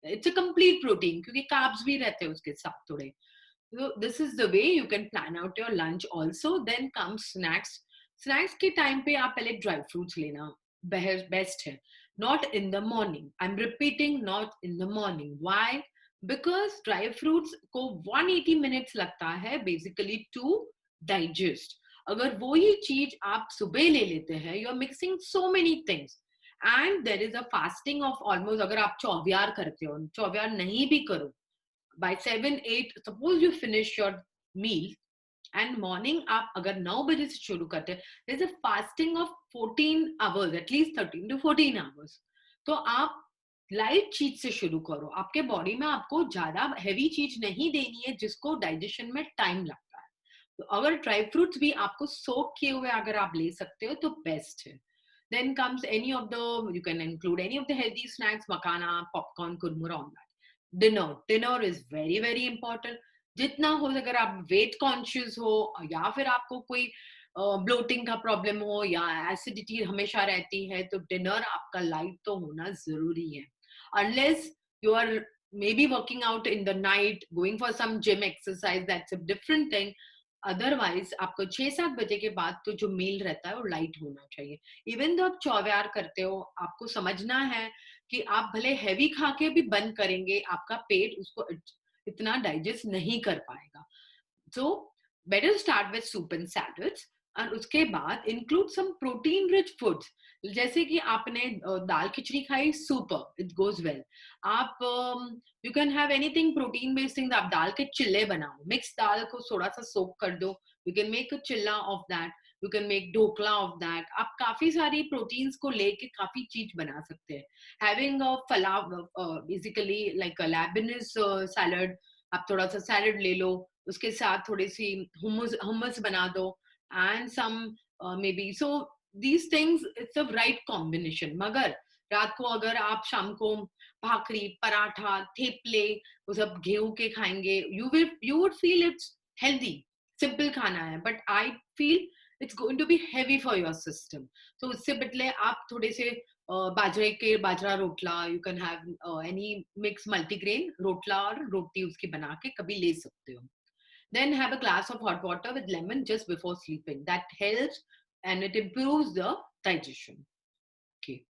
it's a complete protein क्योंकि carbs भी रहते हैं उसके साथ थोड़े. So this is the way you can plan out your lunch also. Then comes snacks. Snacks के time पे आप पहले dry fruits लेना best है. Not in the morning. I'm repeating, not in the morning. Why? Because dry fruits को 180 minutes लगता है basically to digest. अगर वो ही चीज आप सुबह ले लेते हैं, you are mixing so many things. And there is a fasting of almost, अगर आप चौव्यार करते हो, चौव्यार नहीं भी करो, by 7-8 suppose you finish your meal and morning आप अगर 9 बजे से शुरू करते हैं, there's a fasting of 14 hours, at least 13 to 14 hours. तो आप लाइट चीज से शुरू करो. आपके बॉडी में आपको ज्यादा हैवी चीज नहीं देनी है जिसको डाइजेशन में टाइम लगता है. तो अगर ड्राई फ्रूट्स भी आपको सोक किए हुए अगर आप ले सकते हो तो बेस्ट है. Then comes any of the, you can include any of the healthy snacks, makana, popcorn, kurmura on that. Dinner is very very important. जितना हो, अगर आप वेट कॉन्शियस हो या फिर आपको कोई ब्लोटिंग का प्रॉब्लम हो या एसिडिटी हमेशा रहती है तो डिनर आपका लाइट तो होना जरूरी है. Unless you are maybe working out in the night, going for some gym exercise, that's a different thing. Otherwise आपको 6-7 बजे के बाद तो जो मील रहता है वो लाइट होना चाहिए. इवन तो आप चौव्यार करते हो, आपको समझना है कि आप भले हैवी खा के भी बंद करेंगे, आपका पेट उसको इतना डाइजेस्ट नहीं कर पाएगा. So better start with soup and salads और उसके बाद include some protein rich foods. जैसे कि आपने दाल खिचड़ी खाई, सुपर, इट गोज वेल. आप you can have anything protein based things. आप दाल के चिल्ले बनाओ, मिक्स दाल को थोड़ा सा सोक कर दो, यू कैन मेक अ चिल्ला of that, you can make dhokla of that. आप काफी सारी प्रोटीन्स को लेके काफी चीज बना सकते हैं. हैविंग अ फलाव, बेसिकली लाइक अ लेबनीज सैलड, आप थोड़ा सा सैलड ले लो, उसके साथ थोड़ी सी hummus बना दो and some maybe, so these things, it's a right combination. मगर रात को अगर आप शाम को भाकरी, पराठा, थेपले वो सब गेहूं के खाएंगे, you would feel it's healthy, simple खाना है, but I feel it's going to be heavy for your system. So उससे बदले आप थोड़े से बाजरे के बाजरा rotla, you can have any mix multigrain rotla और रोटी उसकी बना के कभी ले सकते हो. Then have a glass of hot water with lemon just before sleeping. That helps and it improves the digestion. Okay.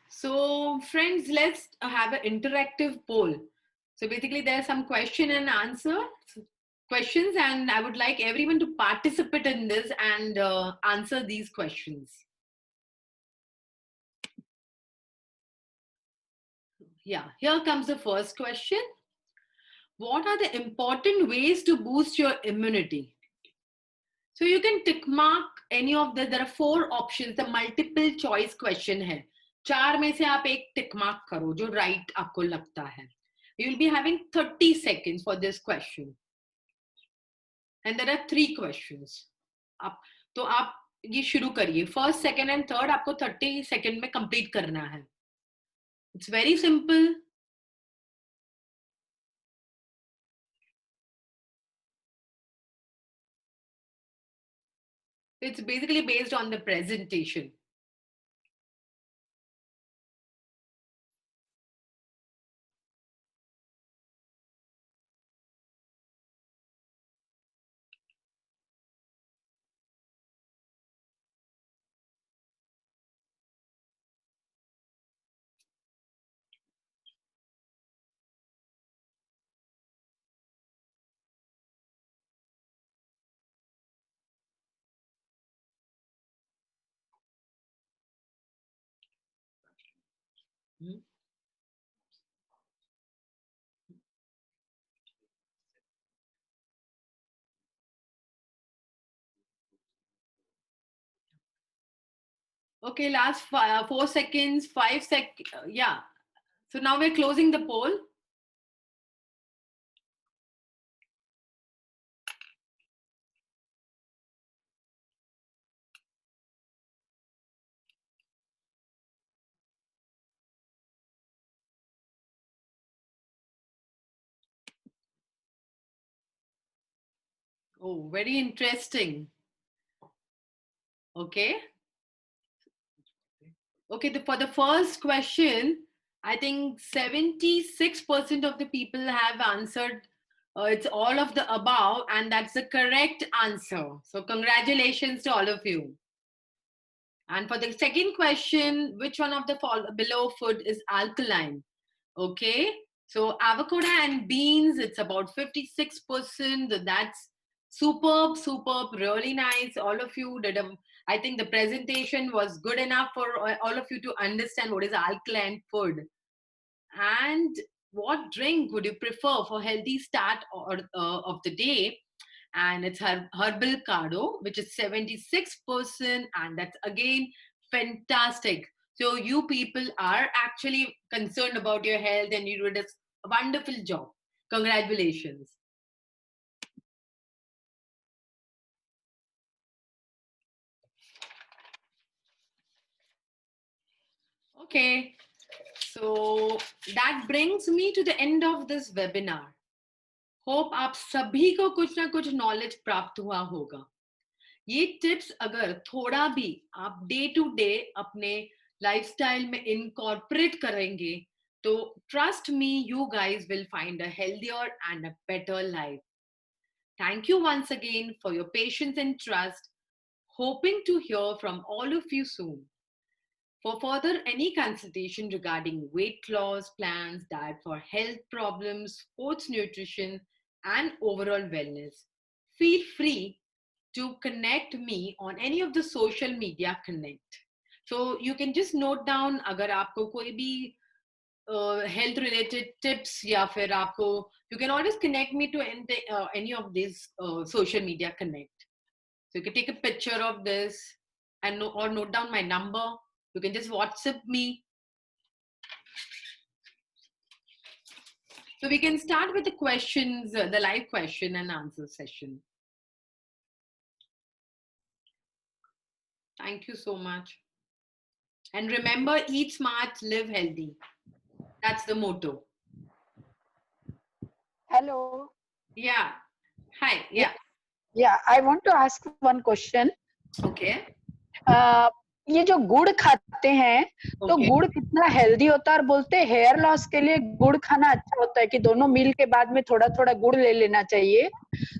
So friends, let's have an interactive poll. So basically there are some question and answer questions and I would like everyone to participate in this and answer these questions. Yeah, here comes the first question. What are the important ways to boost your immunity? So you can tick mark any of the, there are 4 options, the multiple choice question है. 4 में से आप एक tick mark करो जो right आपको लगता है. You will be having 30 seconds for this question. And there are 3 questions. तो आप ये शुरू करिए. First, second and third आपको 30 seconds में complete करना है. It's very simple. It's basically based on the presentation. Hmm? Okay, last 4 seconds, 5 yeah. So now we're closing the poll. Oh, very interesting. Okay. Okay, for the first question, I think 76% of the people have answered it's all of the above, and that's the correct answer. So, congratulations to all of you. And for the second question, which one of the below food is alkaline? Okay, so avocado and beans, it's about 56%. That's superb, superb, really nice. All of you did I think the presentation was good enough for all of you to understand what is alkaline food. And what drink would you prefer for healthy start of the day? And it's herbal cardo, which is 76%, and that's again fantastic. So you people are actually concerned about your health, and you did a wonderful job. Congratulations. Okay, so that brings me to the end of this webinar. Hope आप सभी को कुछ ना कुछ knowledge प्राप्त हुआ होगा. ये टिप्स अगर थोड़ा भी आप डे टू डे अपने लाइफस्टाइल में इनकॉर्पोरेट करेंगे तो trust me you guys will find a healthier and a better life. Thank you once again for your patience and trust. Hoping to hear from all of you soon. For further any consultation regarding weight loss plans, diet for health problems, sports nutrition, and overall wellness, feel free to connect me on any of the social media connect. So you can just note down अगर आपको कोई भी health related tips या फिर आपको you can always connect me to any of these social media connect. So you can take a picture of this and or note down my number. You can just WhatsApp me. So we can start with the questions, the live question and answer session. Thank you so much. And remember, eat smart, live healthy. That's the motto. Hello. Yeah. Hi. Yeah. Yeah, I want to ask one question. Okay. ये जो गुड़ खाते हैं तो Okay. गुड़ कितना healthy होता है और बोलते हैं हेयर लॉस के लिए गुड़ खाना अच्छा होता है कि दोनों मील के बाद में थोड़ा थोड़ा गुड़ ले लेना चाहिए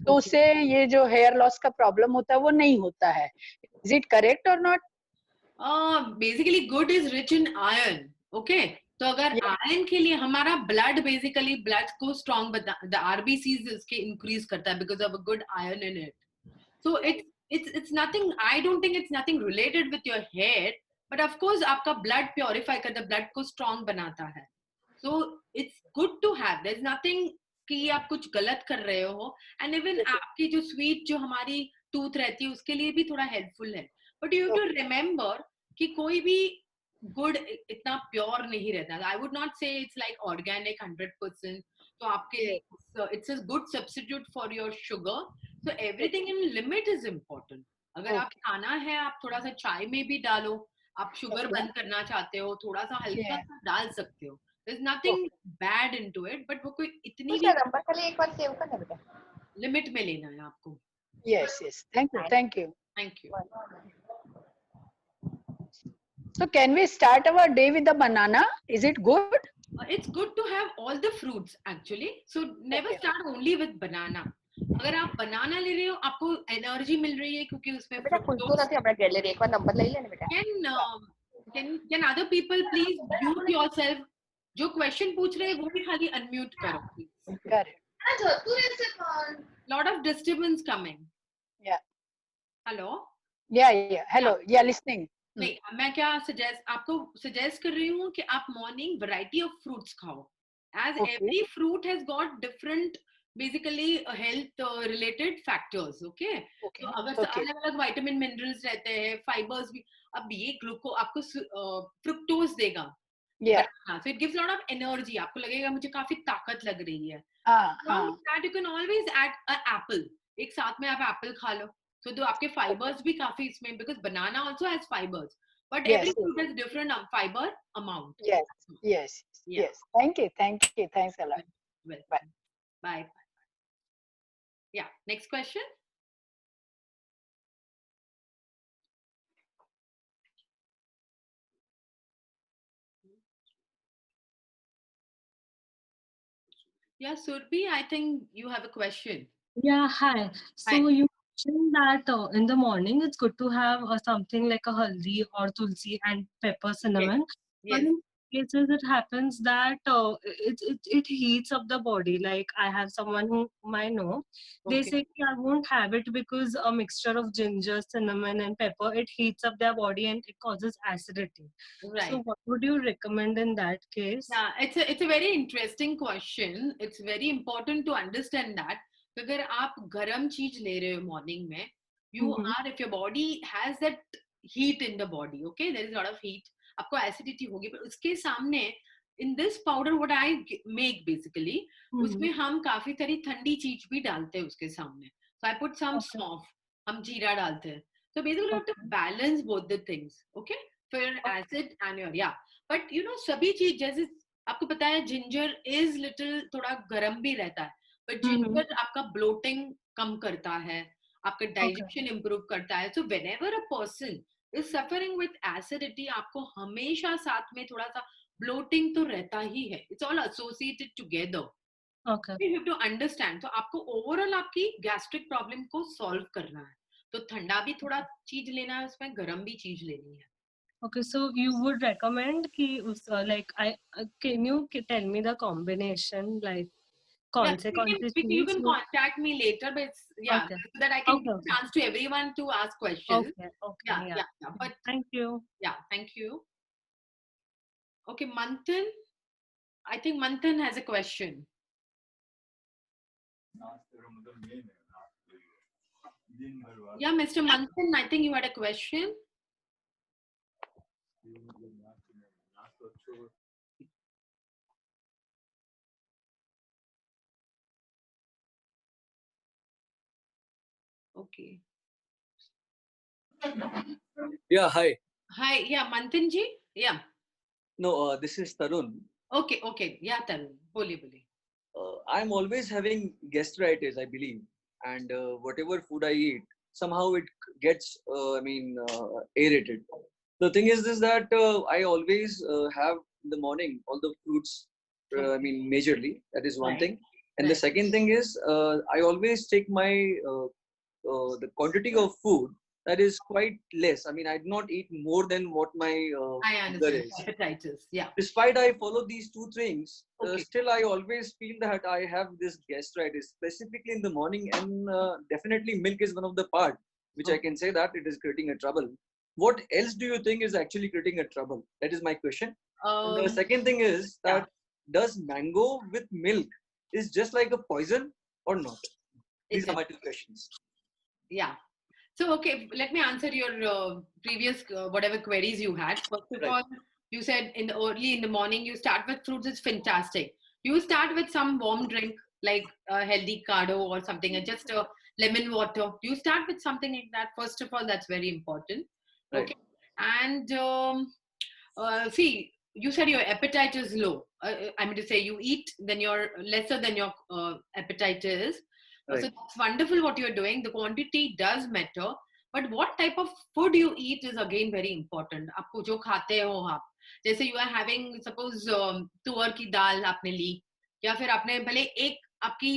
तो उससे ये जो हेयर लॉस का प्रॉब्लम होता है वो नहीं होता है. इज इट करेक्ट और not? Basically good is rich in iron. Okay. तो अगर आयरन के लिए हमारा ब्लड बेसिकली ब्लड को स्ट्रॉन्ग द आरबीसीज इसके इंक्रीज करता है because of a good iron in it. So it's nothing. I don't think it's nothing related with your hair, but of course आपका blood purify करता है, blood को strong बनाता है. So it's good to have. There's nothing कि आप कुछ गलत कर रहे हो. And even आपकी जो sweet जो हमारी tooth रहती है उसके लिए भी थोड़ा helpful है. But you have to remember कि कोई भी गुड़ इतना प्योर नहीं रहता. I would not say it's like organic 100%. तो आपके it's a good substitute for your sugar. So everything in limit is important. अगर आप खाना है आप थोड़ा सा चाय में भी डालो. आप शुगर बंद करना चाहते हो थोड़ा सा हल्का सा डाल सकते हो. There's nothing bad into it, but वो कोई इतनी भी नंबर खाली एक बार सेव करना बेटा. लिमिट में लेना है आपको. Yes, yes. Thank you. Thank you. Thank you. So can we start our day with a banana? Is it good? It's good to have all the fruits actually. So never start only with banana. अगर आप बनाना ले रहे हो आपको energy मिल रही है क्योंकि उसमें बेटा कुछ तो नहीं अपना गैलरी एक बार नंबर ले लेना बेटा. Can other people please mute yourself? जो क्वेश्चन पूछ रहे हैं वो भी खाली अनम्यूट करो please. Correct. Lot of disturbance coming. Yeah. Hello. Yeah. Hello. Yeah, listening. नहीं मैं क्या आपको सजेस्ट कर रही हूँ कि आप मॉर्निंग वैरायटी ऑफ फ्रूट्स खाओ, as Okay. Every fruit has got different basically health related factors. Okay, Okay. तो अगर Okay. अलग अलग विटामिन मिनरल्स रहते हैं, फाइबर्स भी. अब ये ग्लूको आपको फ्रुक्टोज देगा, Yeah. हाँ, so it gives a lot of energy. आपको लगेगा मुझे काफी ताकत लग रही है. हाँ. Along with that, you can always add an apple. एक साथ में आप एप्पल खा लो, तो जो आपके फाइबर्स भी काफी इसमें, because banana also has fibers, but Yes. every fruit has different fiber amount. Yes. Yes. Yeah. Yes. Thank you. Thank you. Thanks a lot. Well, Bye. bye. Yeah. Next question. Yeah, Surbi, I think you have a question. Yeah, hi. So Hi. you mentioned that in the morning it's good to have something like a haldi or tulsi and pepper, cinnamon. But Yes. in cases it happens that it heats up the body. Like I have someone whom I know, they Okay. say "Ki I won't have it because a mixture of ginger, cinnamon, and pepper it heats up their body and it causes acidity." Right. So what would you recommend in that case? Yeah, it's a very interesting question. It's very important to understand that अगर आप गरम चीज ले रहे हो morning में, you Mhm. are, if your body has that heat in the body, okay, there is a lot of heat, आपको acidity होगी, पर उसके सामने in this powder what I make basically, उसमें हम काफी सारी ठंडी चीज भी डालते हैं उसके सामने. So I put some Okay. सौंफ, हम जीरा डालते हैं. So basically you have to balance both the things, okay, for your acid and your, yeah. But you know सभी चीज जैसे आपको पता है जिंजर इज लिटिल थोड़ा गर्म भी रहता है, but जिंजर आपका ब्लोटिंग कम करता है, आपका डाइजेशन इंप्रूव करता है. So whenever a person is suffering with acidity, आपको हमेशा साथ में थोड़ा सा ब्लोटिंग तो रहता ही है. It's all associated together. Okay. You have to understand. तो आपको ओवरऑल आपकी गैस्ट्रिक प्रॉब्लम को सॉल्व करना है, तो ठंडा भी थोड़ा चीज लेना है, उसमें गर्म भी चीज लेनी है. Okay, so you would recommend ki like can you tell me the combination like Yeah, कौन से you चीज can contact me later, but yeah, Okay. so that I can Okay, give a okay. chance to everyone to ask questions. Okay, Yeah, yeah. yeah. But Thank you. yeah, thank you. Okay, Manthan. I think Manthan has a question. Yeah, Mr. Manthan, I think you had a question. Okay. Yeah, hi. Hi, yeah, Manthan ji. Yeah. No, this is Tarun. Okay, okay. Yeah, Tarun. Boli. I'm always having gastritis, I believe, and whatever food I eat, somehow it gets, aerated. The thing is this that I always have in the morning all the fruits. Majorly that is one Right. thing, and the second thing is I always take my the quantity of food that is quite less. I mean, I do not eat more than what my I hunger understand. is. Hepatitis. Yeah. Despite I follow these two things, Okay. still I always feel that I have this gastritis, specifically in the morning, and definitely milk is one of the part which I can say that it is creating a trouble. What else do you think is actually creating a trouble? That is my question. And the second thing is that does mango with milk is just like a poison or not? These are my two questions. Yeah. So, okay, let me answer your previous whatever queries you had. First of Right. all, you said early in the morning you start with fruits. It's fantastic. You start with some warm drink like a healthy cardo or something, and just a lemon water. You start with something like that. First of all, that's very important. Right. Okay. And see, you said your appetite is low. I mean to say, you eat, then you're lesser than your appetite is. Right. So that's wonderful what you're doing. The quantity does matter, but what type of food you eat is again very important. आपको जो खाते हो आप, जैसे you are having suppose तुअर की दाल आपने ली, या फिर आपने भले एक आपकी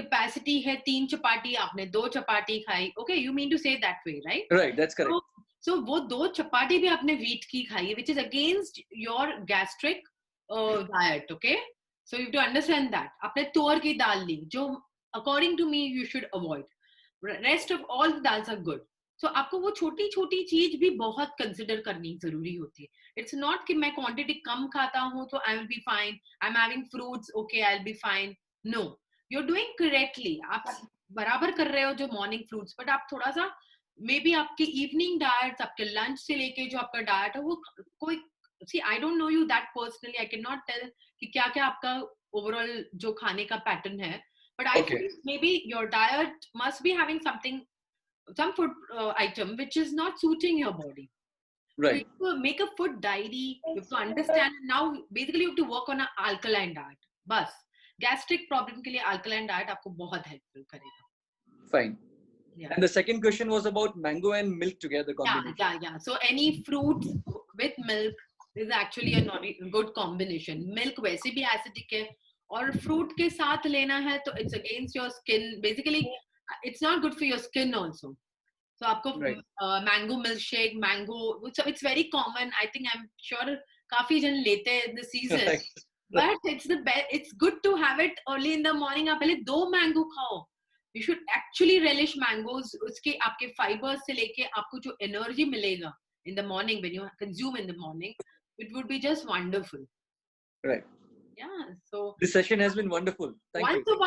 capacity है 3 चपाटी, आपने 2 चपाटी खाई. Okay, you mean to say that way, right? Right, that's correct. So वो 2 चपाटी भी आपने wheat की खाई, which is against your gastric diet. Okay, so you have to understand that. आपने तुअर की दाल ली, जो according to me you should avoid. Rest of all the dals are good. So आपको वो छोटी छोटी चीज भी बहुत कंसिडर करनी जरूरी होती है. इट्स नॉट कि मैं क्वांटिटी कम खाता हूँ तो I will be fine, I am having fruits, okay I will be fine. No, you are doing correctly. आप बराबर कर रहे हो जो मॉर्निंग फ्रूट्स, बट आप थोड़ा सा मे बी आपके इवनिंग डाइट, आपके लंच से लेके जो आपका डाइट है वो कोई, see I don't know you that personally, I can not tell कि क्या क्या आपका ओवरऑल जो खाने का पैटर्न है, but I Okay. think maybe your diet must be having something, some food item which is not suiting your body. So Right. you have to make a food diary. You have to understand. Now basically you have to work on an alkaline diet. बस gastric problem के लिए alkaline diet आपको बहुत helpful करेगा. Fine. Yeah. And the second question was about mango and milk together combination. Yeah. So any fruits with milk is actually a not a good combination. Milk वैसे भी acidic है, और fruit के साथ लेना है तो it's against your skin. Basically, it's not good for your skin also. So आपको Right. mango milkshake, mango, so it's very common. I think I'm sure काफी जन लेते हैं in the season. Right. But it's the best. It's good to have it early in the morning. आप पहले 2 mango खाओ. You should actually relish mangoes. उसके आपके fibers से लेके आपको जो energy मिलेगा in the morning when you consume in the morning, it would be just wonderful. Right. Yeah. So This session has been wonderful. Thank you.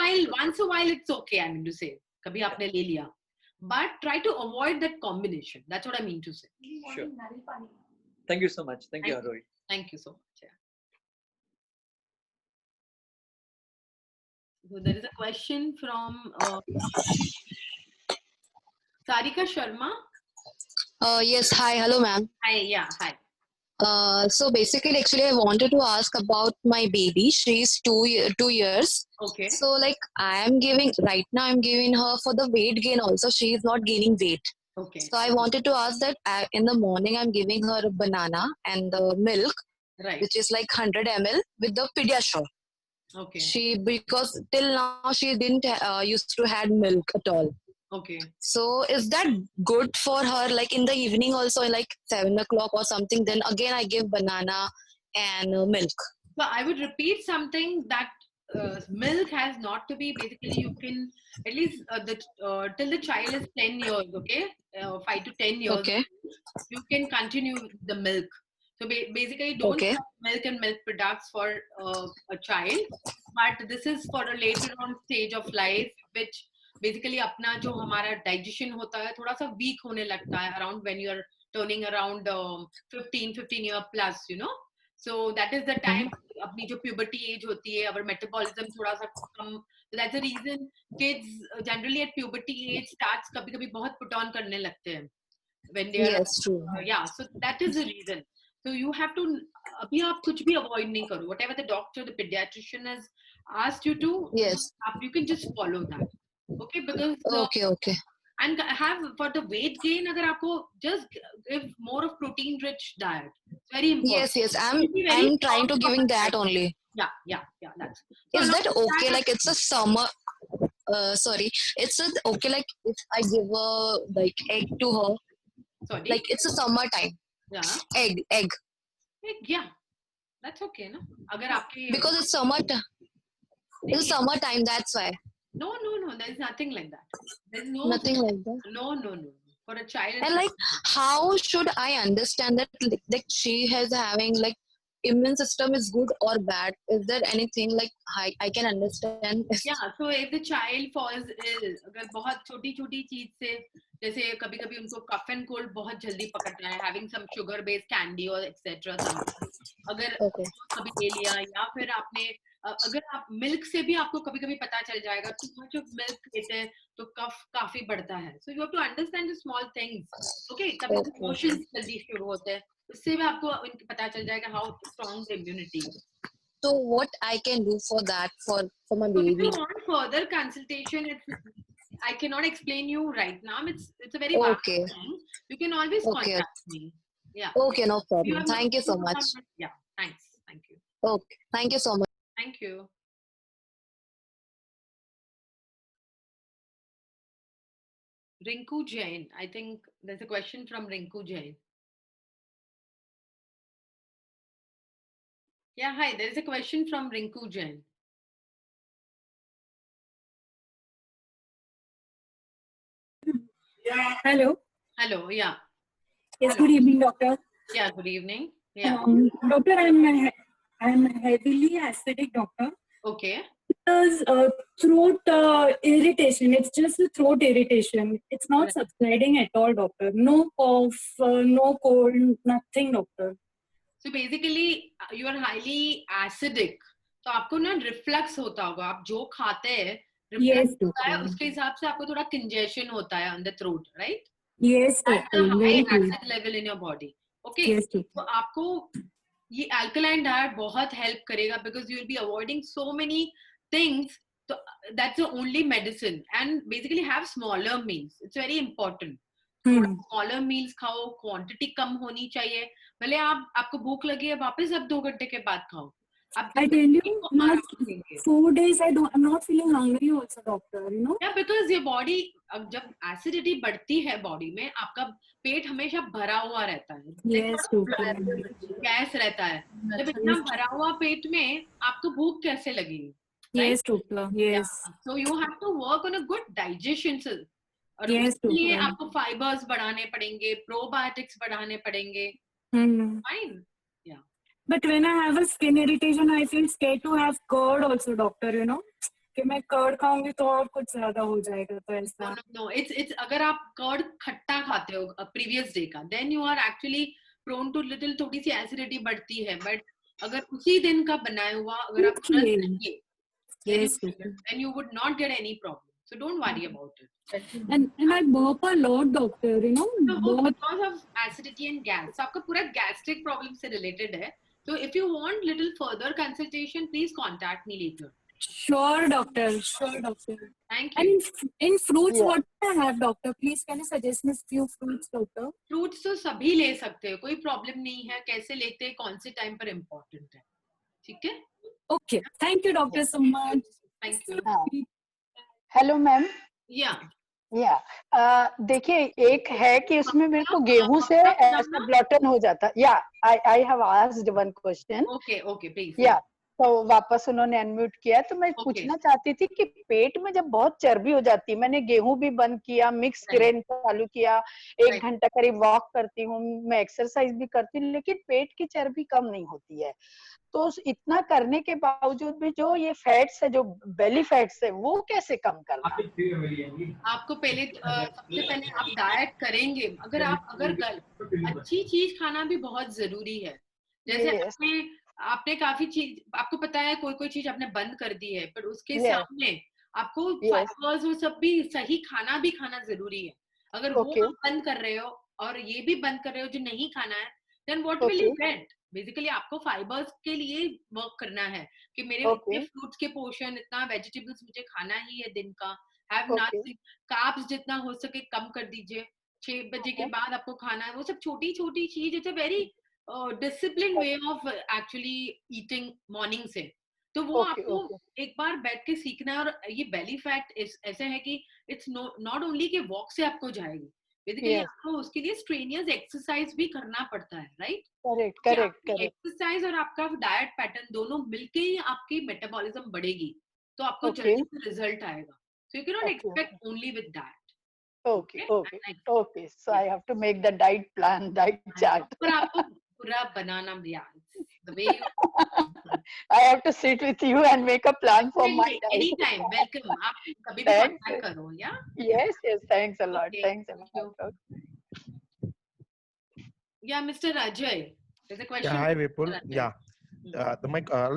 once a while it's okay. I mean to say, कभी आपने ले लिया. But try to avoid that combination. That's what I mean to say. Sure. Thank you so much. Thank you, Thank you. Arohi. Thank you so much. Yeah. So there is a question from Sarika Sharma. Yes, hi, hello, ma'am. Hi, yeah, hi. So basically, actually, I wanted to ask about my baby. She's 2 years. Okay. So, like, I'm giving her for the weight gain also. She is not gaining weight. Okay. So, I wanted to ask that in the morning, I'm giving her a banana and the milk, Right. which is like 100 ml with the Pediasure. Okay. Because till now, she didn't used to had milk at all. Okay. So is that good for her? Like in the evening also, like 7 o'clock or something. Then again, I give banana and milk. So I would repeat something that milk has not to be, basically you can at least till the child is 10 years, okay, 5 to 10 years, Okay. you can continue the milk. So basically don't Okay. stop milk and milk products for a child, but this is for a later on stage of life, which basically अपना जो हमारा digestion होता है थोड़ा सा weak होने लगता है around when you are turning around 15 year plus, you know. So that is the time अपनी जो puberty age होती है, our metabolism थोड़ा सा कम. So that's the reason kids generally at puberty age starts कभी-कभी बहुत put on करने लगते हैं when they are Yes, true. yeah. So that is the reason. So you have to अभी आप कुछ भी avoid नहीं करो. Whatever the doctor, the pediatrician has asked you to, Yes. you can just follow that. Okay, because Okay. and have for the weight gain, अगर आपको just give more of protein rich diet. It's very important. Yes. Be very I'm trying to strong giving on that diet. only. Yeah. That's. So Is along that with okay? Like it's a summer. Sorry. It's okay. Like if I give a like egg to her. Sorry. Like it's a summer time. Yeah. Egg. Yeah. That's okay, no? अगर आपके Because it's summer. It's summertime. That's why. No. There's nothing like that. There's no Nothing like that. No. For a child. And like, how should I understand that like she has having like immune system is good or bad? Is there anything like I can understand? Yeah, so if the child falls ill, अगर बहुत छोटी चीज से, जैसे कभी उनको cough and cold बहुत जल्दी पकड़ता है, having some sugar based candy or etc. अगर कभी ले लिया, या फिर आपने अगर आप मिल्क से भी आपको कभी पता चल जाएगा, too much of milk लेते हैं तो कफ काफी बढ़ता है. So you have to understand the small things. Okay, कभी emotions जल्दी शुरू होते हैं, उससे भी आपको पता चल जाएगा how strong the immunity is. So what I can do for that for my So baby? if you want further consultation, I cannot explain you right now. It's a very vast thing. You can always contact me. Yeah. Okay, no problem. Thank you so much. Yeah, thanks. Thank you. Okay, thank you so much. Thank you. Rinku Jain. I think there's a question from Rinku Jain. Yeah, hi. There's a question from Rinku Jain. Hello. Hello. Yeah. Yes, Hello. good evening, doctor. Yeah. Good evening. Yeah. Doctor, I'm heavily acidic, doctor. Okay. Because throat irritation, it's just a throat irritation. It's not Right. subsiding at all, doctor. No cough, no cold, nothing, doctor. So basically, you are highly acidic. तो आपको ना reflux होता होगा. आप जो खाते हैं Yes, reflux होता है, doctor. उसके हिसाब से आपको थोड़ा कंजेशन होता है on the throat, right? Yes, That's doctor. the high Very good. acid level in your body. Okay. Yes, तो doctor. आपको ये alkaline diet बहुत help करेगा because you will be avoiding so many things. So that's the only medicine. And basically have smaller meals. It's very important. थोड़ा smaller meals खाओ, quantity कम होनी चाहिए. भले आपको भूख लगी है वापस आप 2 घंटे के बाद खाओ. I tell you, last 4 days I'm not feeling hungry also, doctor. You know? Yeah, because your body, जब acidity बढ़ती है body में, आपका पेट हमेशा भरा हुआ रहता है. Yes, doctor. गैस रहता है. जब इतना भरा हुआ पेट में आपको भूख कैसे लगेगी? Yes, doctor. Yes. Yeah. So you have to work on a good digestion. और Yes, उसके लिए doctor. आपको फाइबर्स बढ़ाने पड़ेंगे, प्रोबायोटिक्स बढ़ाने पड़ेंगे. Fine. Yeah. But when I have a skin irritation, I feel scared to have curd also, doctor. You know, कि मैं कर्ड खाऊंगी तो और कुछ ज्यादा हो जाएगा तो ऐसा. No, it's अगर आप कर्ड खट्टा खाते हो previous day का, then you are actually prone to little थोड़ी सी acidity बढ़ती है. But अगर उसी दिन का बनाया हुआ अगर आप खाएंगे, then you would not get any problem. So don't worry about it. And I burp a lot, doctor. You know, because of acidity and gas. So आपका पूरा gastric problem से related है. So if you want little further consultation, please contact me later. Sure, doctor. Sure, doctor. Thank you. And in fruits, Yeah. what do I have, doctor? Please, can you suggest me few fruits, doctor? Fruits तो सभी ले सकते हो, कोई problem नहीं है. कैसे लेते हैं, कौन से time पर important है. ठीक है? Okay. Thank you, doctor, so much. Thank you. Hello ma'am. या देखिए एक है कि उसमें मेरे को गेहूं से ऐसा ब्लॉटन हो जाता. या I have asked one question. Okay please. या तो वापस उन्होंने अनम्यूट किया तो मैं पूछना चाहती थी कि पेट में जब बहुत चर्बी हो जाती है, मैंने गेहूं भी बंद किया, मिक्स ग्रेन चालू किया, 1 घंटा करीब वॉक करती हूँ, मैं एक्सरसाइज भी करती हूँ, लेकिन पेट की चर्बी कम नहीं होती है. तो इतना करने के बावजूद भी जो ये फैट्स है, जो बेली फैट्स है, वो कैसे कम करना? आपको पहले सबसे पहले आप डाइट करेंगे. अगर अच्छी चीज खाना भी बहुत जरूरी है. जैसे आपने काफी चीज, आपको पता है कोई चीज आपने बंद कर दी है, पर उसके सामने आपको फाइबर्स वो सब भी सही खाना भी खाना जरूरी है. अगर वो आप बंद कर रहे हो और ये भी बंद कर रहे हो जो नहीं खाना है, then what will you get? Basically आपको फाइबर्स के लिए वर्क करना है कि मेरे फ्रूट्स के पोर्शन, इतना वेजिटेबल्स मुझे खाना ही है दिन का. हैव नट्स, कार्ब्स जितना हो सके कम कर दीजिए. 6 बजे के बाद आपको खाना है. वो सब छोटी छोटी चीज. It's a very discipline way of actually eating morning से. तो वो आपको एक बार बैठ के सीखना है. और ये बेली फैट ऐसे है कि इट्स नॉट ओनली कि वॉक से आपको जाएगी, बेसिकली आपको उसके लिए स्ट्रेनियस एक्सरसाइज भी करना पड़ता है. राइट? करेक्ट. एक्सरसाइज और आपका डाइट पैटर्न दोनों मिलके ही आपकी मेटाबॉलिज्म बढ़ेगी, तो आपको जल्दी से रिजल्ट आएगा. सो you can not expect only with that. Okay. So I have to make the diet plan, diet chart. पर आपको पूरा बनाना दिया. The way I have to sit with you and make a plan for my diet. Anytime, welcome. आप कभी भी contact करो, yeah? Yes. Thanks a lot. Thanks a lot. Yeah, Mr. Ajay, there's a question. Yeah, hi Vipul. Yeah.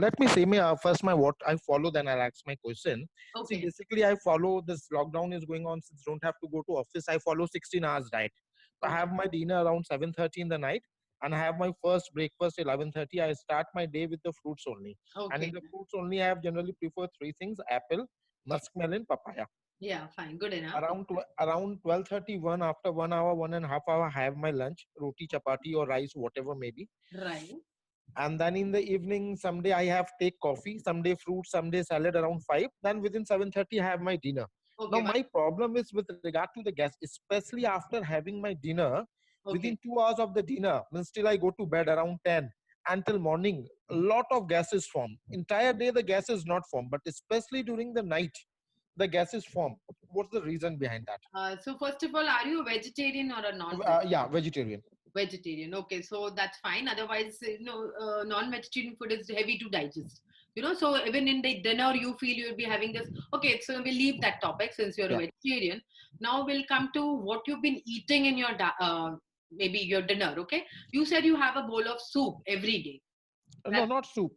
Let me say first what I follow, then I'll ask my question. Okay. See, basically I follow, this lockdown is going on, since don't have to go to office. I follow 16 hours diet. So I have my dinner around 7:30 in the night, and I have my first breakfast 11:30. I start my day with the fruits only. Okay. And in the fruits only, I have generally prefer 3 things: apple, muskmelon, papaya. Yeah, fine, good enough. Around 12:31, after 1 hour, 1.5 hour, I have my lunch, roti, chapati, or rice, whatever maybe. Right. And then in the evening, someday I have take coffee, someday fruit, someday salad around 5. Then within 7:30, I have my dinner. Okay, now my problem is with regard to the gas, especially after having my dinner. Within 2 hours of the dinner, then still I go to bed around 10 until morning. A lot of gases form. Entire day the gas is not formed, but especially during the night, the gases form. What's the reason behind that? So first of all, are you a vegetarian or a non-vegetarian? Yeah, vegetarian. Vegetarian. Okay, so that's fine. Otherwise, non-vegetarian food is heavy to digest. So even in the dinner, you feel you'll be having this. Okay, so we'll leave that topic since you're a vegetarian. Now we'll come to what you've been eating in your maybe your dinner. Okay, you said you have a bowl of soup every day. No, not soup.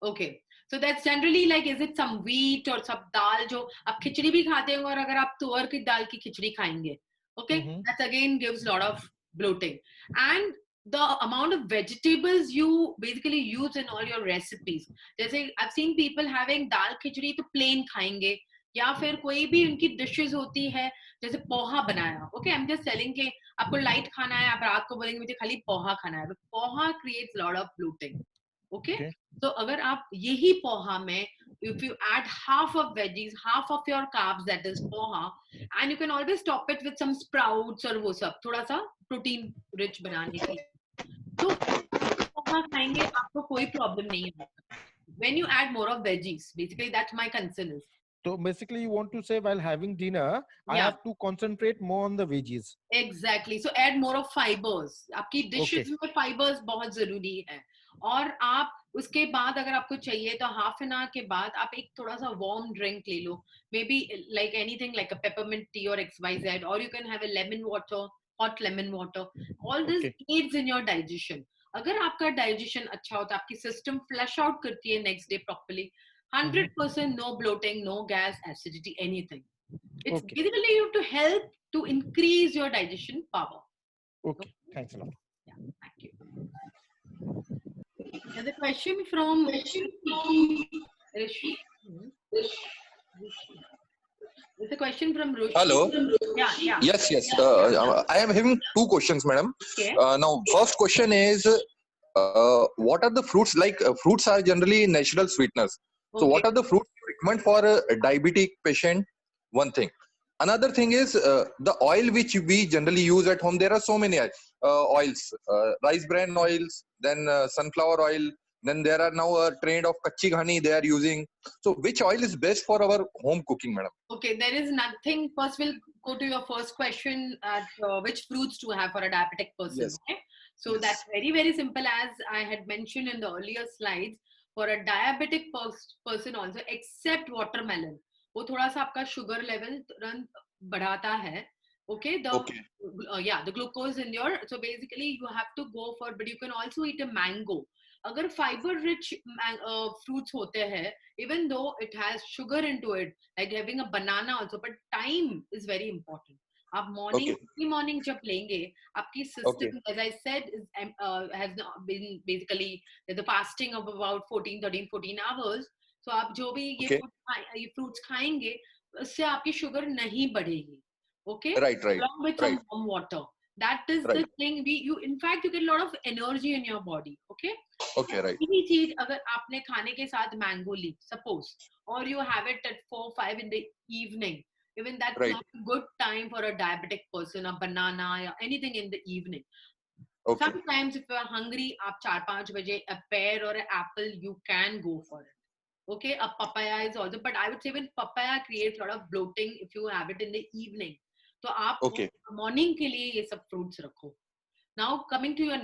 Okay, so that's generally like, is it some wheat or some dal? जो आप खिचड़ी भी खाते हैं और अगर आप तुअर की दाल की खिचड़ी खाएंगे, okay, that again gives a lot of bloating. And the amount of vegetables you basically use in all your recipes. जैसे I've seen people having दाल खिचड़ी तो plain खाएंगे, या फिर कोई भी उनकी dishes होती है, जैसे पोहा बनाया. Okay, I'm just telling कि आपको light खाना है, आप रात को बोलेंगे मुझे खाली पोहा खाना है. But poha creates a lot of bloating. Okay? So अगर आप यही पोहा में, if you add half of veggies, half of your carbs, that is poha, and you can always top it with some sprouts और वो सब थोड़ा सा protein rich बनाने के लिए, तो पोहा खाएंगे आपको कोई problem नहीं है. When you add more of veggies, basically that's my concern is. So basically you want to say while having dinner, I have to concentrate more on the veggies. Exactly. So add more of fibers. आपकी dishes में fibers बहुत जरूरी है. और आप उसके बाद अगर आपको चाहिए तो half an hour के बाद आप एक थोड़ा सा warm drink ले लो, maybe like anything like a peppermint tea or XYZ, or you can have a lemon water, hot lemon water. All this aids in your digestion. अगर आपका digestion अच्छा होता है, आपकी system flush out करती है next day properly, 100% no bloating, no gas, acidity, anything. It's basically you to help to increase your digestion power. Okay, thanks a lot. Yeah, thank you. There's a question from Rishi. There's a question from Rishi. Hello. Yeah. Yes. I am having two questions, madam. Okay. Now, first question is, what are the fruits like? Fruits are generally natural sweeteners. So, what are the fruits you recommend for a diabetic patient? One thing. Another thing is the oil which we generally use at home. There are so many oils, rice bran oils, then sunflower oil. Then there are now a trend of kachi ghani they are using. So which oil is best for our home cooking, madam? Okay, there is nothing. First, we'll go to your first question at which fruits to have for a diabetic person. Yes. Okay? So that's very, very simple. As I had mentioned in the earlier slides, for a diabetic person also, except watermelon, वो थोड़ा सा आपका sugar level तुरंत बढ़ाता है. Okay, the glucose in your, so basically you have to go for, but you can also eat a mango. अगर fiber rich fruits होते हैं, even though it has sugar into it, like having a banana also, but time is very important. आप morning जब लेंगे, आपकी system, as I said, has been basically the fasting of about 14 hours. So आप जो भी ये fruits खाएंगे, उससे आपकी sugar नहीं बढ़ेगी. Okay, right. Along with some warm water. That is the thing. In fact, you get a lot of energy in your body. Okay. Okay, right. Any चीज अगर आपने खाने के साथ mango Lee, suppose, or you have it at 4-5 in the evening, even that's not a good time for a diabetic person. A banana or anything in the evening. Okay. Sometimes if you are hungry, आप 4-5 बजे a pear or an apple, you can go for it. Okay, a papaya is also, but I would say even papaya creates a lot of bloating if you have it in the evening. तो आप morning के लिए ये सब fruits रखो. Now coming to your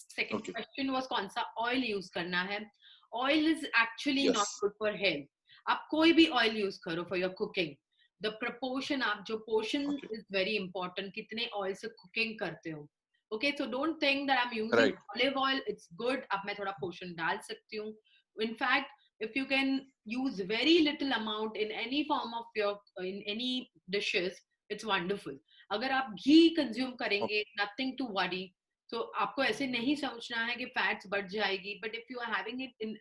second question was कौन सा oil use करना है? Oil is actually not good for health. आप कोई भी oil use करो for your cooking. The proportion आप जो portion is very important. कितने oil से cooking करते हो? Okay, so don't think that I'm using olive oil. It's good. अब मैं थोड़ा portion डाल सकती हूँ. In fact, if you can use very little amount in any form of your in any dishes, it's wonderful. अगर आप घी consume करेंगे, nothing to worry. So आपको ऐसे नहीं समझना है कि fats बढ़ जाएगी. But if you are having it in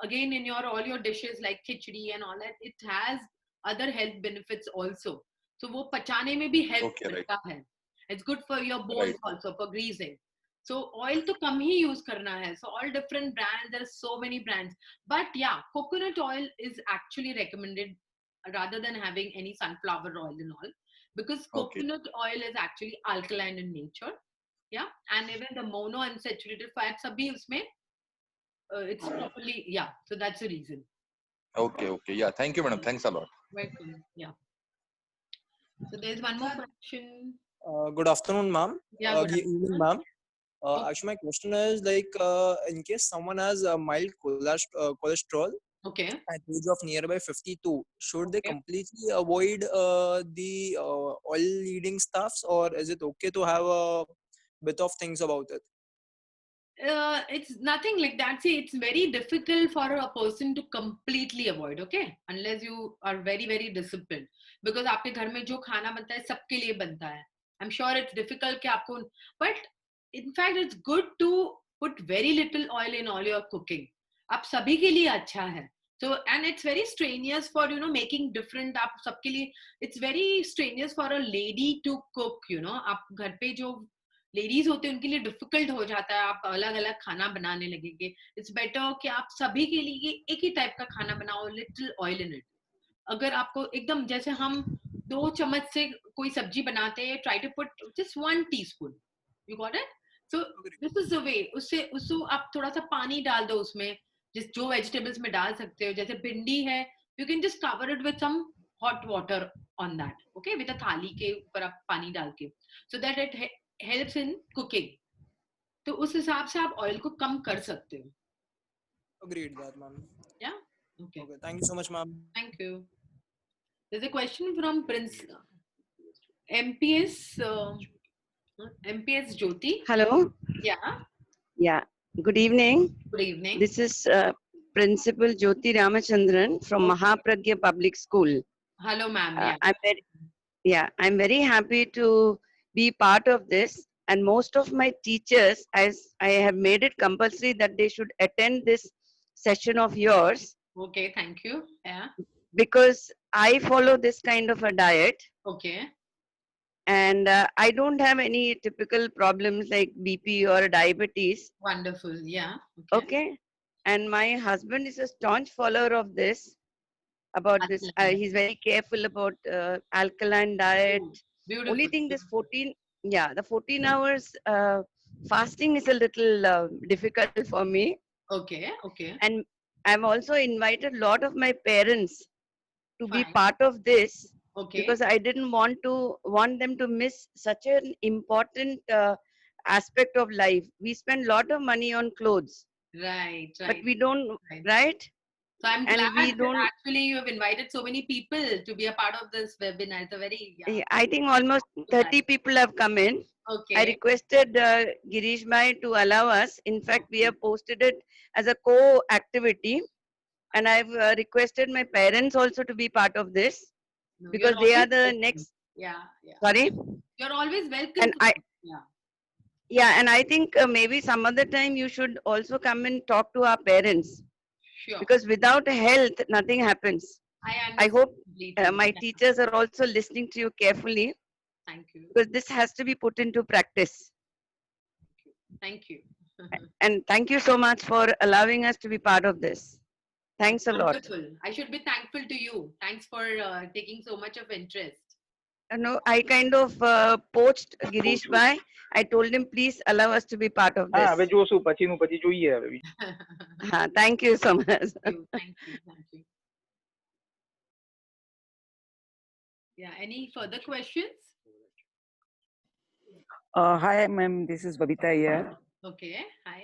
again in your all your dishes like khichdi and all that, it has other health benefits also. So वो पचाने में भी help करता है. It's good for your bones also for greasing. So oil to come he use करना है. So all different brands, there are so many brands. But yeah, coconut oil is actually recommended rather than having any sunflower oil and all, because coconut oil is actually alkaline in nature. Yeah, and even the monounsaturated fats abhi usme it's properly, so that's the reason. Okay. Yeah, thank you, madam. Thanks a lot. Welcome. Yeah. So there's one more question. Good afternoon, ma'am. Yeah, good Good evening, ma'am. Okay. Actually, my question is like, in case someone has a mild cholesterol Okay. at the age of nearby 52, should they Okay. completely avoid the oil-leading stuffs, or is it okay to have a bit of things about it? It's nothing like that. See, it's very difficult for a person to completely avoid, okay? Unless you are very, very disciplined. Because आपके घर में जो खाना बनता है सबके लिए बनता है. I'm sure it's difficult कि आपको, but in fact it's good to put very little oil in all your cooking. आप सभी के लिए अच्छा है. So, and it's very strenuous for, you know, making different, आप सबके लिए, it's very strenuous for a lady to cook, you know. आप घर पे जो लेडीज होते हैं उनके लिए डिफिकल्ट हो जाता है, आप अलग अलग खाना बनाने लगेंगे. इट्स बेटर कि आप सभी के लिए एक ही टाइप का खाना बनाओ, लिटिल ऑयल इन इट. अगर आपको एकदम जैसे हम 2 चम्मच से कोई सब्जी बनाते हैं, try to put just 1 teaspoon. You got it? So this is the way. उससे आप थोड़ा सा पानी डाल दो उसमें, जो वेजिटेबल्स में डाल सकते हो. जैसे भिंडी है, you can just cover it with some hot water on that, okay, with a thali के ऊपर आप पानी डाल के, so that it helps in cooking. तो उस हिसाब से आप ऑयल को कम कर सकते हो. Agreed that, ma'am. Yeah. Okay. Okay. Thank you so much, ma'am. Thank you. There's a question from Prince MPS MPS Jyoti. Hello. Yeah. Yeah. Good evening. Good evening. This is Principal Jyoti Ramachandran from Mahapragya Public School. Hello, ma'am. I'm very happy to be part of this, and most of my teachers, as I have made it compulsory that they should attend this session of yours. Okay, thank you. Yeah. Because I follow this kind of a diet. Okay. And I don't have any typical problems like BP or diabetes. Wonderful. Yeah. Okay. And my husband is a staunch follower of this. About this, he's very careful about alkaline diet. Beautiful. Only thing, this 14 hours fasting is a little difficult for me. Okay. Okay. And I've also invited a lot of my parents to be Fine. part of this. Okay. Because I didn't want them to miss such an important aspect of life. We spend a lot of money on clothes. Right. But we don't, right? So I'm And glad we that don't. actually you have invited so many people to be a part of this webinar. It's a very I think almost 30 people have come in. Okay. I requested Girish Bhai to allow us. In fact, we have posted it as a co-activity. And I've requested my parents also to be part of this. No, Because you're they are always the welcome. next. Yeah. Sorry? You're always welcome. And Yeah. Yeah, and I think maybe some other time you should also come and talk to our parents. Sure. Because without health, nothing happens. I hope my teachers are also listening to you carefully. Thank you. Because this has to be put into practice. Thank you. And thank you so much for allowing us to be part of this. Thanks a lot. Wonderful. I should be thankful to you. Thanks for taking so much of interest. No, I kind of poached Girish Bhai. I told him, please allow us to be part of this. હવે જોશું પછીનું પછી જોઈએ હવે. Thank you so much. Thank you. Yeah, any further questions? Hi, ma'am. This is Babita here. Okay, hi.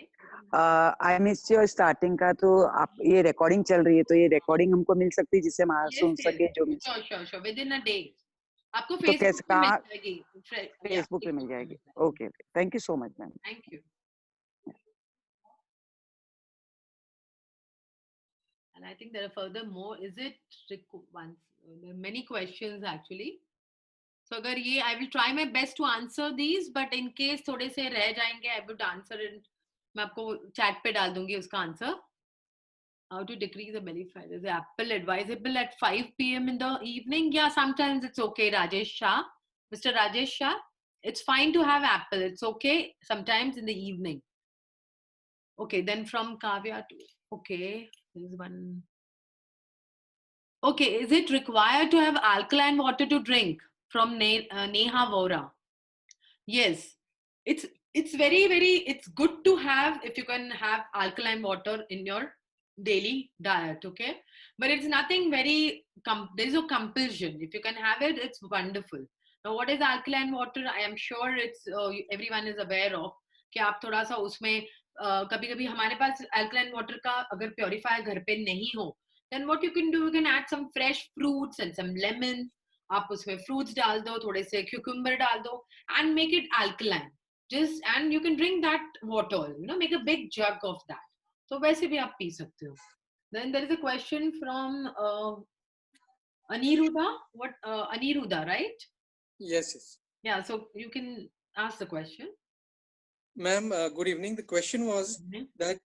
I missed your starting का, तो आप ये recording चल रही है, तो ये recording हमको मिल सकती है जिससे हम सुन सके जो मिल Sure. Within a day. आपको तो Facebook कैसे पे मिल कहाँ जाएगी. Facebook पे मिल जाएगी. Okay, thank you so much, ma'am. Thank you. And I think there are further more. Is it there are many questions actually. So अगर ये I will try my best to answer these, but in case थोड़े से रह जाएंगे, I would answer it. मैं आपको chat पे डाल दूंगी उसका answer. How to decrease the belly fat? Is apple advisable at 5 p.m. in the evening? Yeah, sometimes it's okay, Rajesh Shah. Mr. Rajesh Shah, it's fine to have apple. It's okay sometimes in the evening. Okay, then from Kavya to, okay, there's one. Okay, is it required to have alkaline water to drink? From Neha Vora. Yes, it's very, very, it's good to have, if you can have alkaline water in your daily diet, okay? But it's nothing very, there's no compulsion. If you can have it, it's wonderful. Now, what is alkaline water? I am sure it's everyone is aware of कि आप थोड़ा सा उसमें कभी-कभी हमारे पास alkaline water का अगर purifier घर पे नहीं हो, then what you can do, you can add some fresh fruits and some lemon. आप उसमें fruits डाल दो, थोड़े से cucumber डाल दो, and make it alkaline. Just, and you can drink that water, you know, make a big jug of that. So वैसे भी आप पी सकते हो. Then there is a question from Aniruddha. What Aniruddha, right? Yes, yes. Yeah, so you can ask the question. Ma'am, good evening. The question was that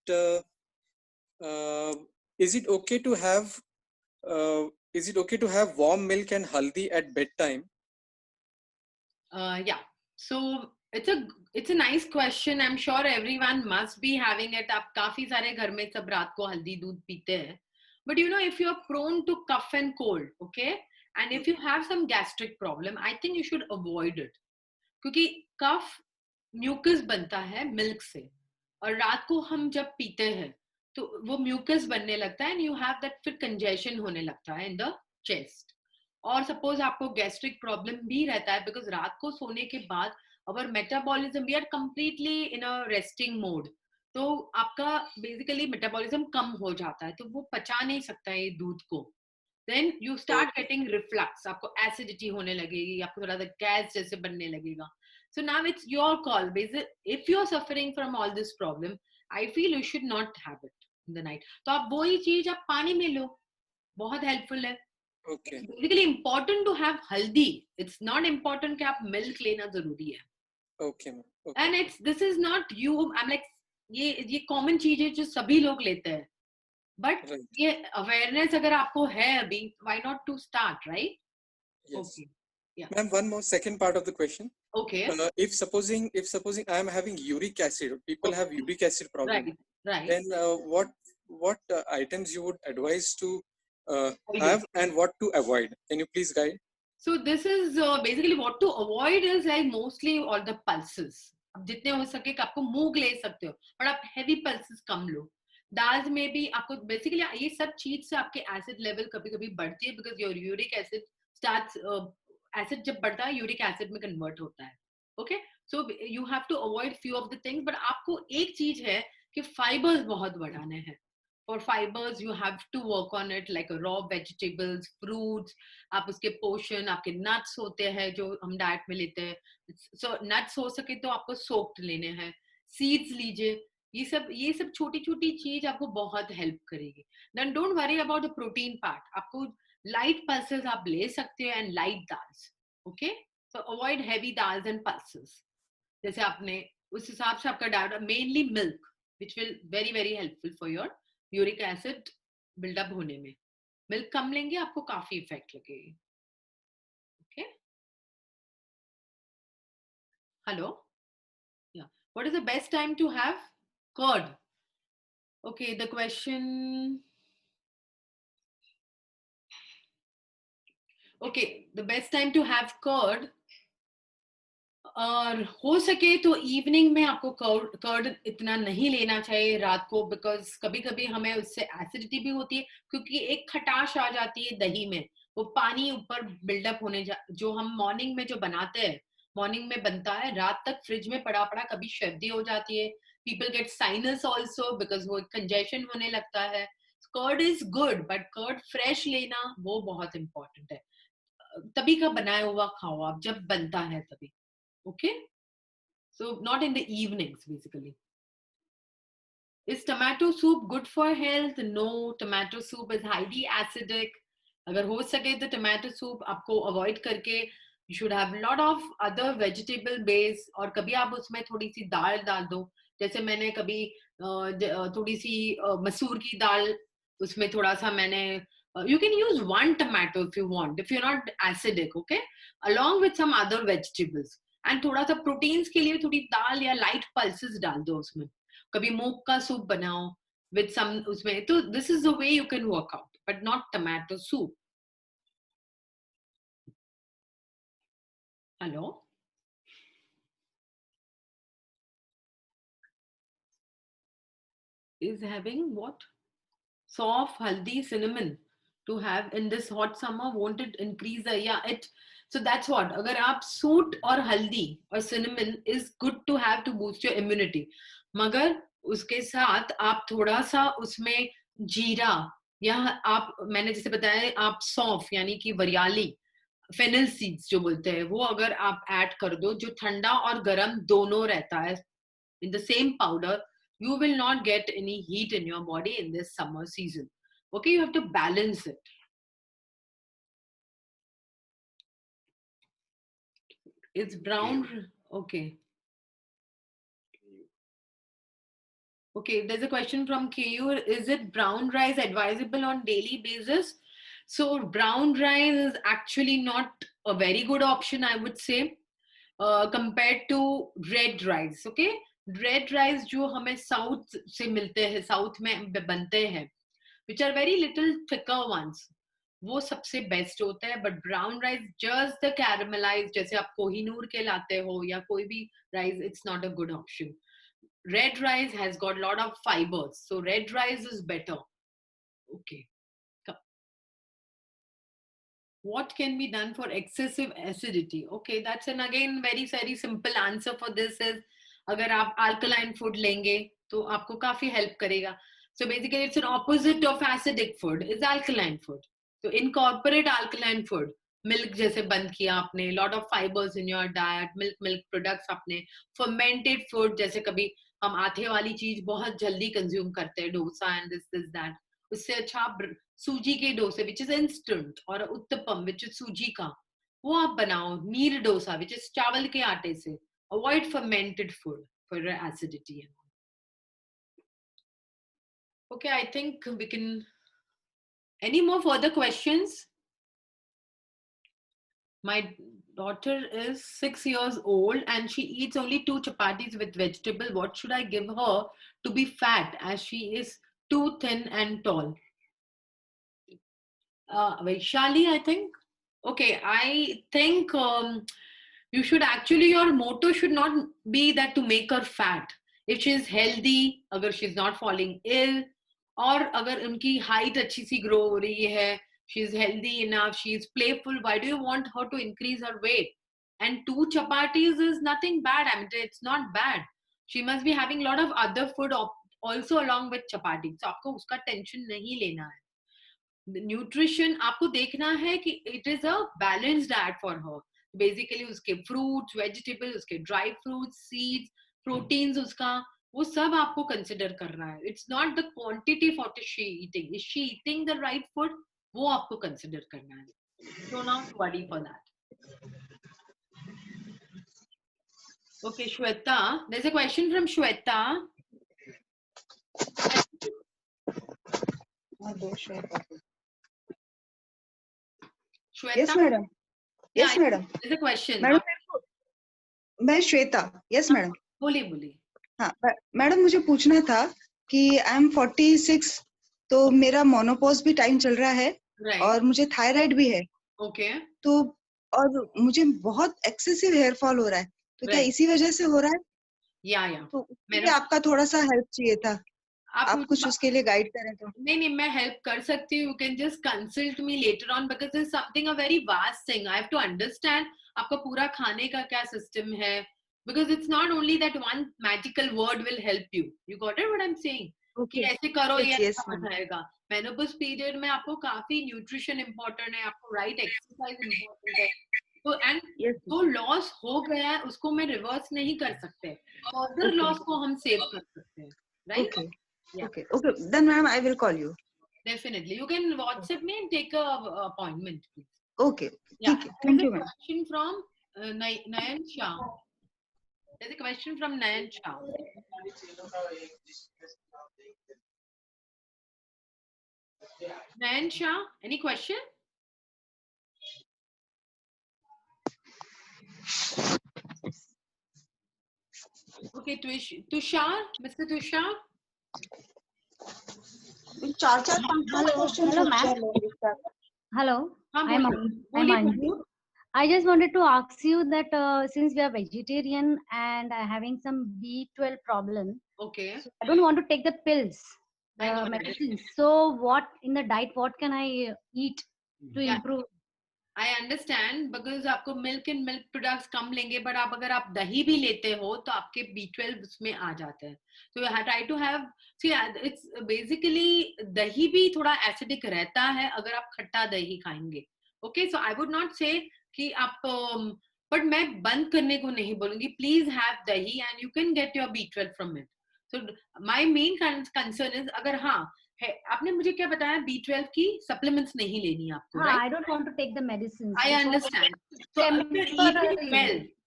is it okay to have warm milk and haldi at bedtime? Yeah. So it's a nice question. I'm sure everyone must be having it. आप काफी सारे घर में सब रात को हल्दी दूध पीते हैं. But you know, if you're prone to cough and cold, okay, and if you have some gastric problem, I think you should avoid it. क्योंकि कफ म्यूकस बनता है मिल्क से, और रात को हम जब पीते हैं तो वो म्यूकस बनने लगता है, एंड यू हैव दैट, फिर कंजेशन होने लगता है इन द चेस्ट. और सपोज आपको गैस्ट्रिक प्रॉब्लम भी रहता है, बिकॉज रात को सोने के बाद our metabolism, we are completely in a resting mode, तो आपका बेसिकली मेटाबॉलिज्म कम हो जाता है, तो वो पचा नहीं सकता है ये दूध को. Then you start getting reflux, आपको एसिडिटी होने लगेगी, आपको थोड़ा सा गैस जैसे बनने लगेगा. So now it's your call. If you're suffering from all this problem, I feel you should not have it in the night. तो आप वही चीज आप पानी में लो, बहुत helpful है. Okay. It's basically important to have haldi. It's not important कि आप milk लेना जरूरी है. Okay, ma'am. Okay. And this is not you. I'm like ये common चीज है जो सभी लोग लेते हैं. But ये awareness अगर आपको है अभी, why not to start, right? Yes. Okay. Yeah. Ma'am, one more second part of the question. Okay. If supposing I am having uric acid, people have uric acid problem. Right. Then what items you would advise to have and what to avoid? Can you please guide? So this is basically what to avoid is like mostly all the pulses. अब जितने हो सके आपको मूंग ले सकते हो, पर आप heavy pulses कम लो. दाल में भी आपको बेसिकली ये सब चीज से आपके एसिड लेवल कभी-कभी बढ़ती है, because your uric acid starts, acid जब बढ़ता है यूरिक एसिड में कन्वर्ट होता है. Okay, so you have to avoid few of the things, but आपको एक चीज है कि फाइबर्स बहुत बढ़ाने हैं. For fibres you have to work on it, like raw vegetables, fruits, आप उसके पोर्शन, आपके नट्स होते हैं जो हम डाइट में लेते हैं, सो नट्स हो सके तो आपको सोक्ड लेने हैं, सीड्स लीजिए. ये सब छोटी छोटी चीज आपको बहुत हेल्प करेगी. Then don't worry about the protein part. आपको लाइट पल्सेस आप ले सकते हो and light dals. Okay, so avoid heavy dals and pulses. जैसे आपने उस हिसाब से आपका diet, mainly milk, which will very very helpful for your uric acid buildup होने में. मिल्क कम लेंगे आपको काफी इफेक्ट लगेगी. Okay, hello, yeah, what is the best time to have curd? Okay, the question. Okay, the best time to have curd, और हो सके तो इवनिंग में आपको कर्ड इतना नहीं लेना चाहिए रात को, बिकॉज कभी कभी हमें उससे एसिडिटी भी होती है, क्योंकि एक खटाश आ जाती है दही में, वो पानी ऊपर बिल्डअप होने जो हम मॉर्निंग में जो बनाते हैं, मॉर्निंग में बनता है, रात तक फ्रिज में पड़ा पड़ा कभी सर्दी हो जाती है. People get sinus also because वो कंजेशन होने लगता है. Curd is good, but curd fresh लेना वो बहुत इंपॉर्टेंट है. तभी का बनाया हुआ खाओ आप, जब बनता है तभी. Okay, so not in the evenings basically. Is tomato soup good for health? No, tomato soup is highly acidic. अगर हो सके तो tomato soup आपको avoid करके you should have lot of other vegetable base, और कभी आप उसमें थोड़ी सी दाल डाल दो. जैसे मैंने कभी थोड़ी सी मसूर की दाल, उसमें थोड़ा सा मैंने you can use one tomato if you want, if you're not acidic, okay, along with some other vegetables. And थोड़ा सा प्रोटीन्स के लिए थोड़ी दाल या लाइट पल्सेस डाल दो उसमें. कभी मूंग का सूप बनाओ विद सम उसमें, तो this is the way you can work out, but not tomato soup. Hello, is having what? Soft, haldi, cinnamon to have in this hot summer, won't it increase the, yeah, it, so that's what, अगर आप suit और हल्दी और cinnamon is good to have to boost your immunity, मगर उसके साथ आप थोड़ा सा उसमें जीरा या आप, मैंने जैसे बताया, आप सौंफ यानी कि वरियाली, फेनल सीड्स जो बोलते हैं, वो अगर आप ऐड कर दो, जो ठंडा और गर्म दोनों रहता है in the same powder, you will not get any heat in your body in this summer season. Okay, you have to balance it. It's brown. Okay. Okay, there's a question from KU. Is it brown rice advisable on daily basis? So brown rice is actually not a very good option, I would say, compared to red rice. Okay, red rice जो हमें south से मिलते हैं, south में बनते हैं, which are very little thicker ones, वो सबसे बेस्ट होता है. But brown rice just the caramelise, जैसे आप कोहिनूर के लाते हो या कोई भी rice, it's not a good option. Red rice has got a lot of fibers, so red rice is better. Okay. What can be done for excessive acidity? Okay, that's an again very very simple answer for this is, अगर आप alkaline food लेंगे तो आपको काफी help करेगा. So basically it's an opposite of acidic food, is alkaline food. So incorporate alkaline food. Milk जैसे बंद किया आपने, lot of fibers in your diet, milk products आपने, fermented food जैसे कभी हम आटे वाली चीज बहुत जल्दी कंज्यूम करते हैं, डोसा एंड दिस दैट, उससे अच्छा आप सूजी के डोसे विच इज इंस्टेंट, और उत्तपम विच इज सूजी का, वो आप बनाओ. नीर डोसा विच इज चावल के आटे से. Avoid fermented food for acidity. Okay, I think we can. Any more further questions? My daughter is 6 years old and she eats only 2 chapatis with vegetable. What should I give her to be fat, as she is too thin and tall? Vaishali, I think. Okay, I think you should actually, your motto should not be that to make her fat. If she is healthy, agar she is not falling ill, or agar unki height अच्छी सी grow हो रही है, she is healthy enough, she is playful, why do you want her to increase her weight? And 2 chapatis is nothing bad. I mean, it's not bad. She must be having a lot of other food also along with chapati. So आपको उसका tension नहीं लेना है. Nutrition आपको देखना है कि it is a balanced diet for her. Basically उसके fruits, vegetables, उसके dry fruits, seeds, proteins उसका, वो सब आपको consider करना है. It's not the quantity of what is she eating. Is she eating the right food? वो आपको consider करना है. So not worry for that. Okay, Shweta. There's a question from Shweta. Shweta? Yes, madam. Yes, madam. There's a question. Madam मैं Shweta. Yes, madam. बोलिए. हाँ madam, मुझे पूछना था कि आई एम 46, तो मेरा मोनोपॉज भी टाइम चल रहा है और मुझे थायराइड भी है. ओके. तो और मुझे बहुत एक्सेसिव हेयर फॉल हो रहा है, तो क्या इसी वजह से हो रहा है? या तो मुझे आपका थोड़ा सा हेल्प चाहिए था. आप कुछ उसके लिए गाइड करें तो. नहीं मैं हेल्प कर सकती हूँ. You can just consult me later on, because this something a very vast thing. I have to understand आपका पूरा खाने का क्या सिस्टम है, because it's not only that one magical word will help you. You got it what I'm saying? कि ऐसे करो ये अच्छा हो जाएगा. मेनोपॉज पीरियड में आपको काफी न्यूट्रिशन इम्पोर्टेंट है, आपको राइट एक्सरसाइज इम्पोर्टेंट है. तो एंड जो लॉस हो गया है उसको मैं रिवर्स नहीं कर सकते, फर्दर लॉस को हम सेव कर सकते हैं. Right? Okay, then ma'am, I will call you. Definitely. You can WhatsApp me and take a appointment, please. Okay. Yeah. Thank you, ma'am. Question from Nayan Shah. There's a question from Nayan Shah. Nayan Shah, any question? Okay, Tushar, Mr. Tushar. Hello, ma'am. Hello, I'm Anju. I just wanted to ask you that since we are vegetarian and I'm having some B12 problem, okay, so I don't want to take the pills. medicines. So what in the diet? What can I eat to improve? I understand because आपको milk and milk products कम लेंगे, but आप अगर आप दही भी लेते हो तो आपके B12 उसमें आ जाते हैं. So you try to have, see, it's basically दही भी थोड़ा acidic रहता है अगर आप खट्टा दही खाएंगे. Okay, so I would not say कि आप but मैं बंद करने को नहीं बोलूंगी. Please have dahi and you can get your B12 from it. So my main concern is अगर हाँ है, आपने मुझे क्या बताया B12 की supplements नहीं लेनी है आपको, right? I don't want to take the medicines. I understand. So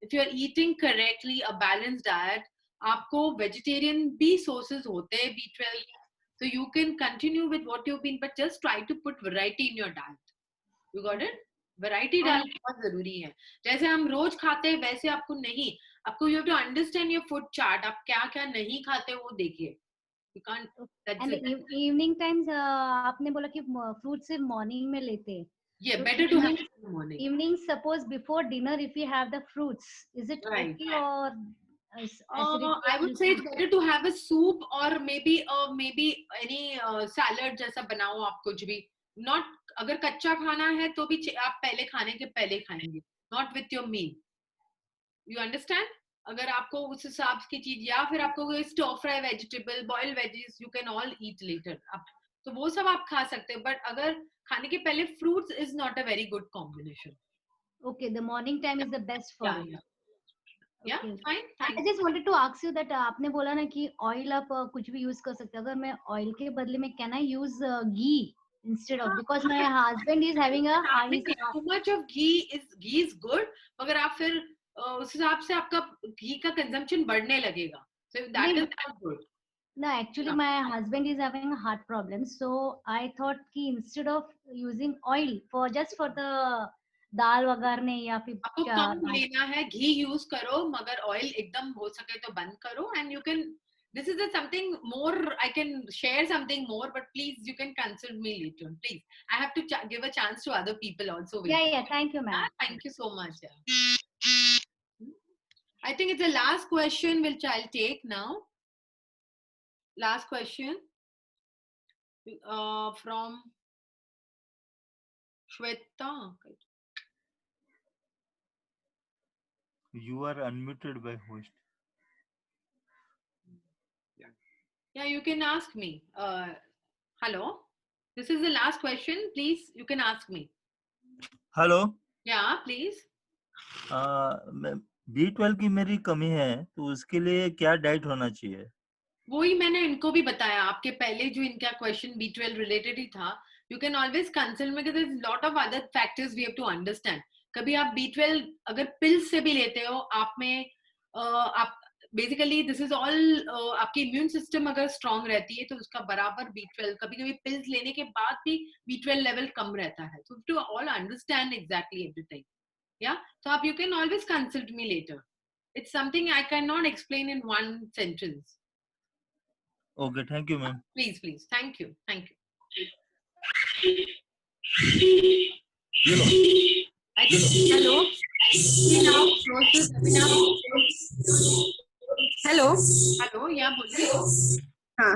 if you're eating correctly, a balanced diet, आपको vegetarian भी sources होते हैं B12. So you can continue with what you've been, but just try to put variety in your diet. You got it? Variety डालना बहुत जरूरी है. जैसे हम रोज खाते हैं वैसे आपको नहीं. आपको you have to understand your food chart. आप क्या क्या नहीं खाते वो देखिए. You can't. That's and it. evening times आपने बोला कि fruits सिर्फ morning में लेते हैं. Yeah, better to have it in the morning. Evening, suppose before dinner, if you have the fruits, is it Right. okay or? I would say it's better to have a soup or maybe any salad जैसा बनाओ आप कुछ भी. Not अगर कच्चा खाना है तो भी आप पहले खाने के पहले खाएंगे. Not with your meal. You understand? अगर आपको उस हिसाब की चीज या फिर आपको कोई stir fry vegetable, boiled veggies, you can all eat later. तो वो सब आप खा सकते हैं. But अगर खाने के पहले fruits is not a very good combination. Okay, the morning time is the best for you. Yeah, fine. I just wanted to ask you that आपने बोला ना कि oil आप कुछ भी use कर सकते हैं. अगर मैं oil के बदले में can I use ghee instead of, because my husband is having a too much of ghee is good. मगर आप फिर उस हिसाब से आपका घी का consumption बढ़ने लगेगा. So that is not good. No, actually my husband is having a heart problem, so I thought कि instead of using oil for just for the दाल वगैरह या फिर आपको कम लेना है, घी यूज करो मगर ऑयल एकदम हो सके तो बंद करो. And you can, this is something more, I can share something more, but please you can consult me later, please. I have to give a chance to other people also. Yeah, thank you, ma'am. Thank you so much. I think it's the last question which I'll take now. Last question from Shweta. You are unmuted by host. Yeah, you can ask me. Hello. This is the last question. Please, you can ask me. Hello. Yeah, please. B12 की मेरी कमी है तो उसके लिए क्या diet होना चाहिए? वही मैंने इनको भी बताया. आपके पहले जो इनका क्वेश्चन B12 रिलेटेड ही था. You can always consult me because there's a lot of other factors we have to understand. कभी आप B12 अगर पिल्स से भी लेते हो, आप में आप बेसिकली दिस इज ऑल आपकी इम्यून सिस्टम अगर स्ट्रांग रहती है तो उसका बराबर B12, कभी कभी पिल्स लेने के बाद भी B12 लेवल कम रहता है. So to all understand exactly everything. Yeah, so आप you can always consult me later. It's something I cannot explain in one sentence. Okay, thank you, ma'am. Please, thank you. Hello. Hello. Yeah, बोलिए.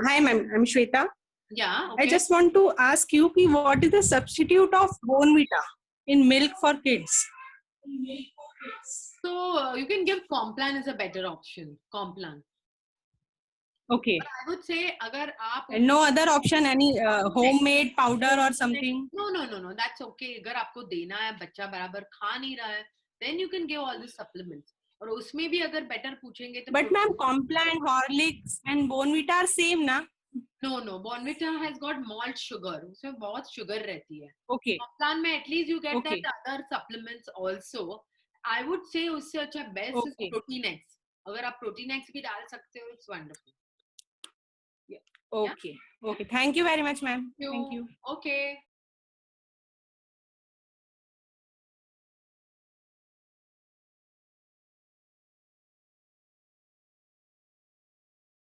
Hi, ma'am. I'm Shweta. Yeah. Okay. I just want to ask you, what is the substitute of Bournvita in milk for kids? So you can give Complan is a better option. Complan. Okay. But I would say अगर आप And no other option, any homemade powder or something? No. That's okay. अगर आपको देना है, बच्चा बराबर खा नहीं रहा है, then you can give all the supplements. और उसमें भी अगर better पूछेंगे तो. But ma'am, Complan, Horlicks and Bournvita are same ना? No. Bournvita has got malt sugar. उसमें बहुत sugar रहती है. Okay. Complan में at least you get that other supplements also. I would say उससे अच्छा best is Protein X. अगर आप Protein X भी डाल सकते हो, it's wonderful. Okay. Thank you very much, ma'am. Thank you. Okay.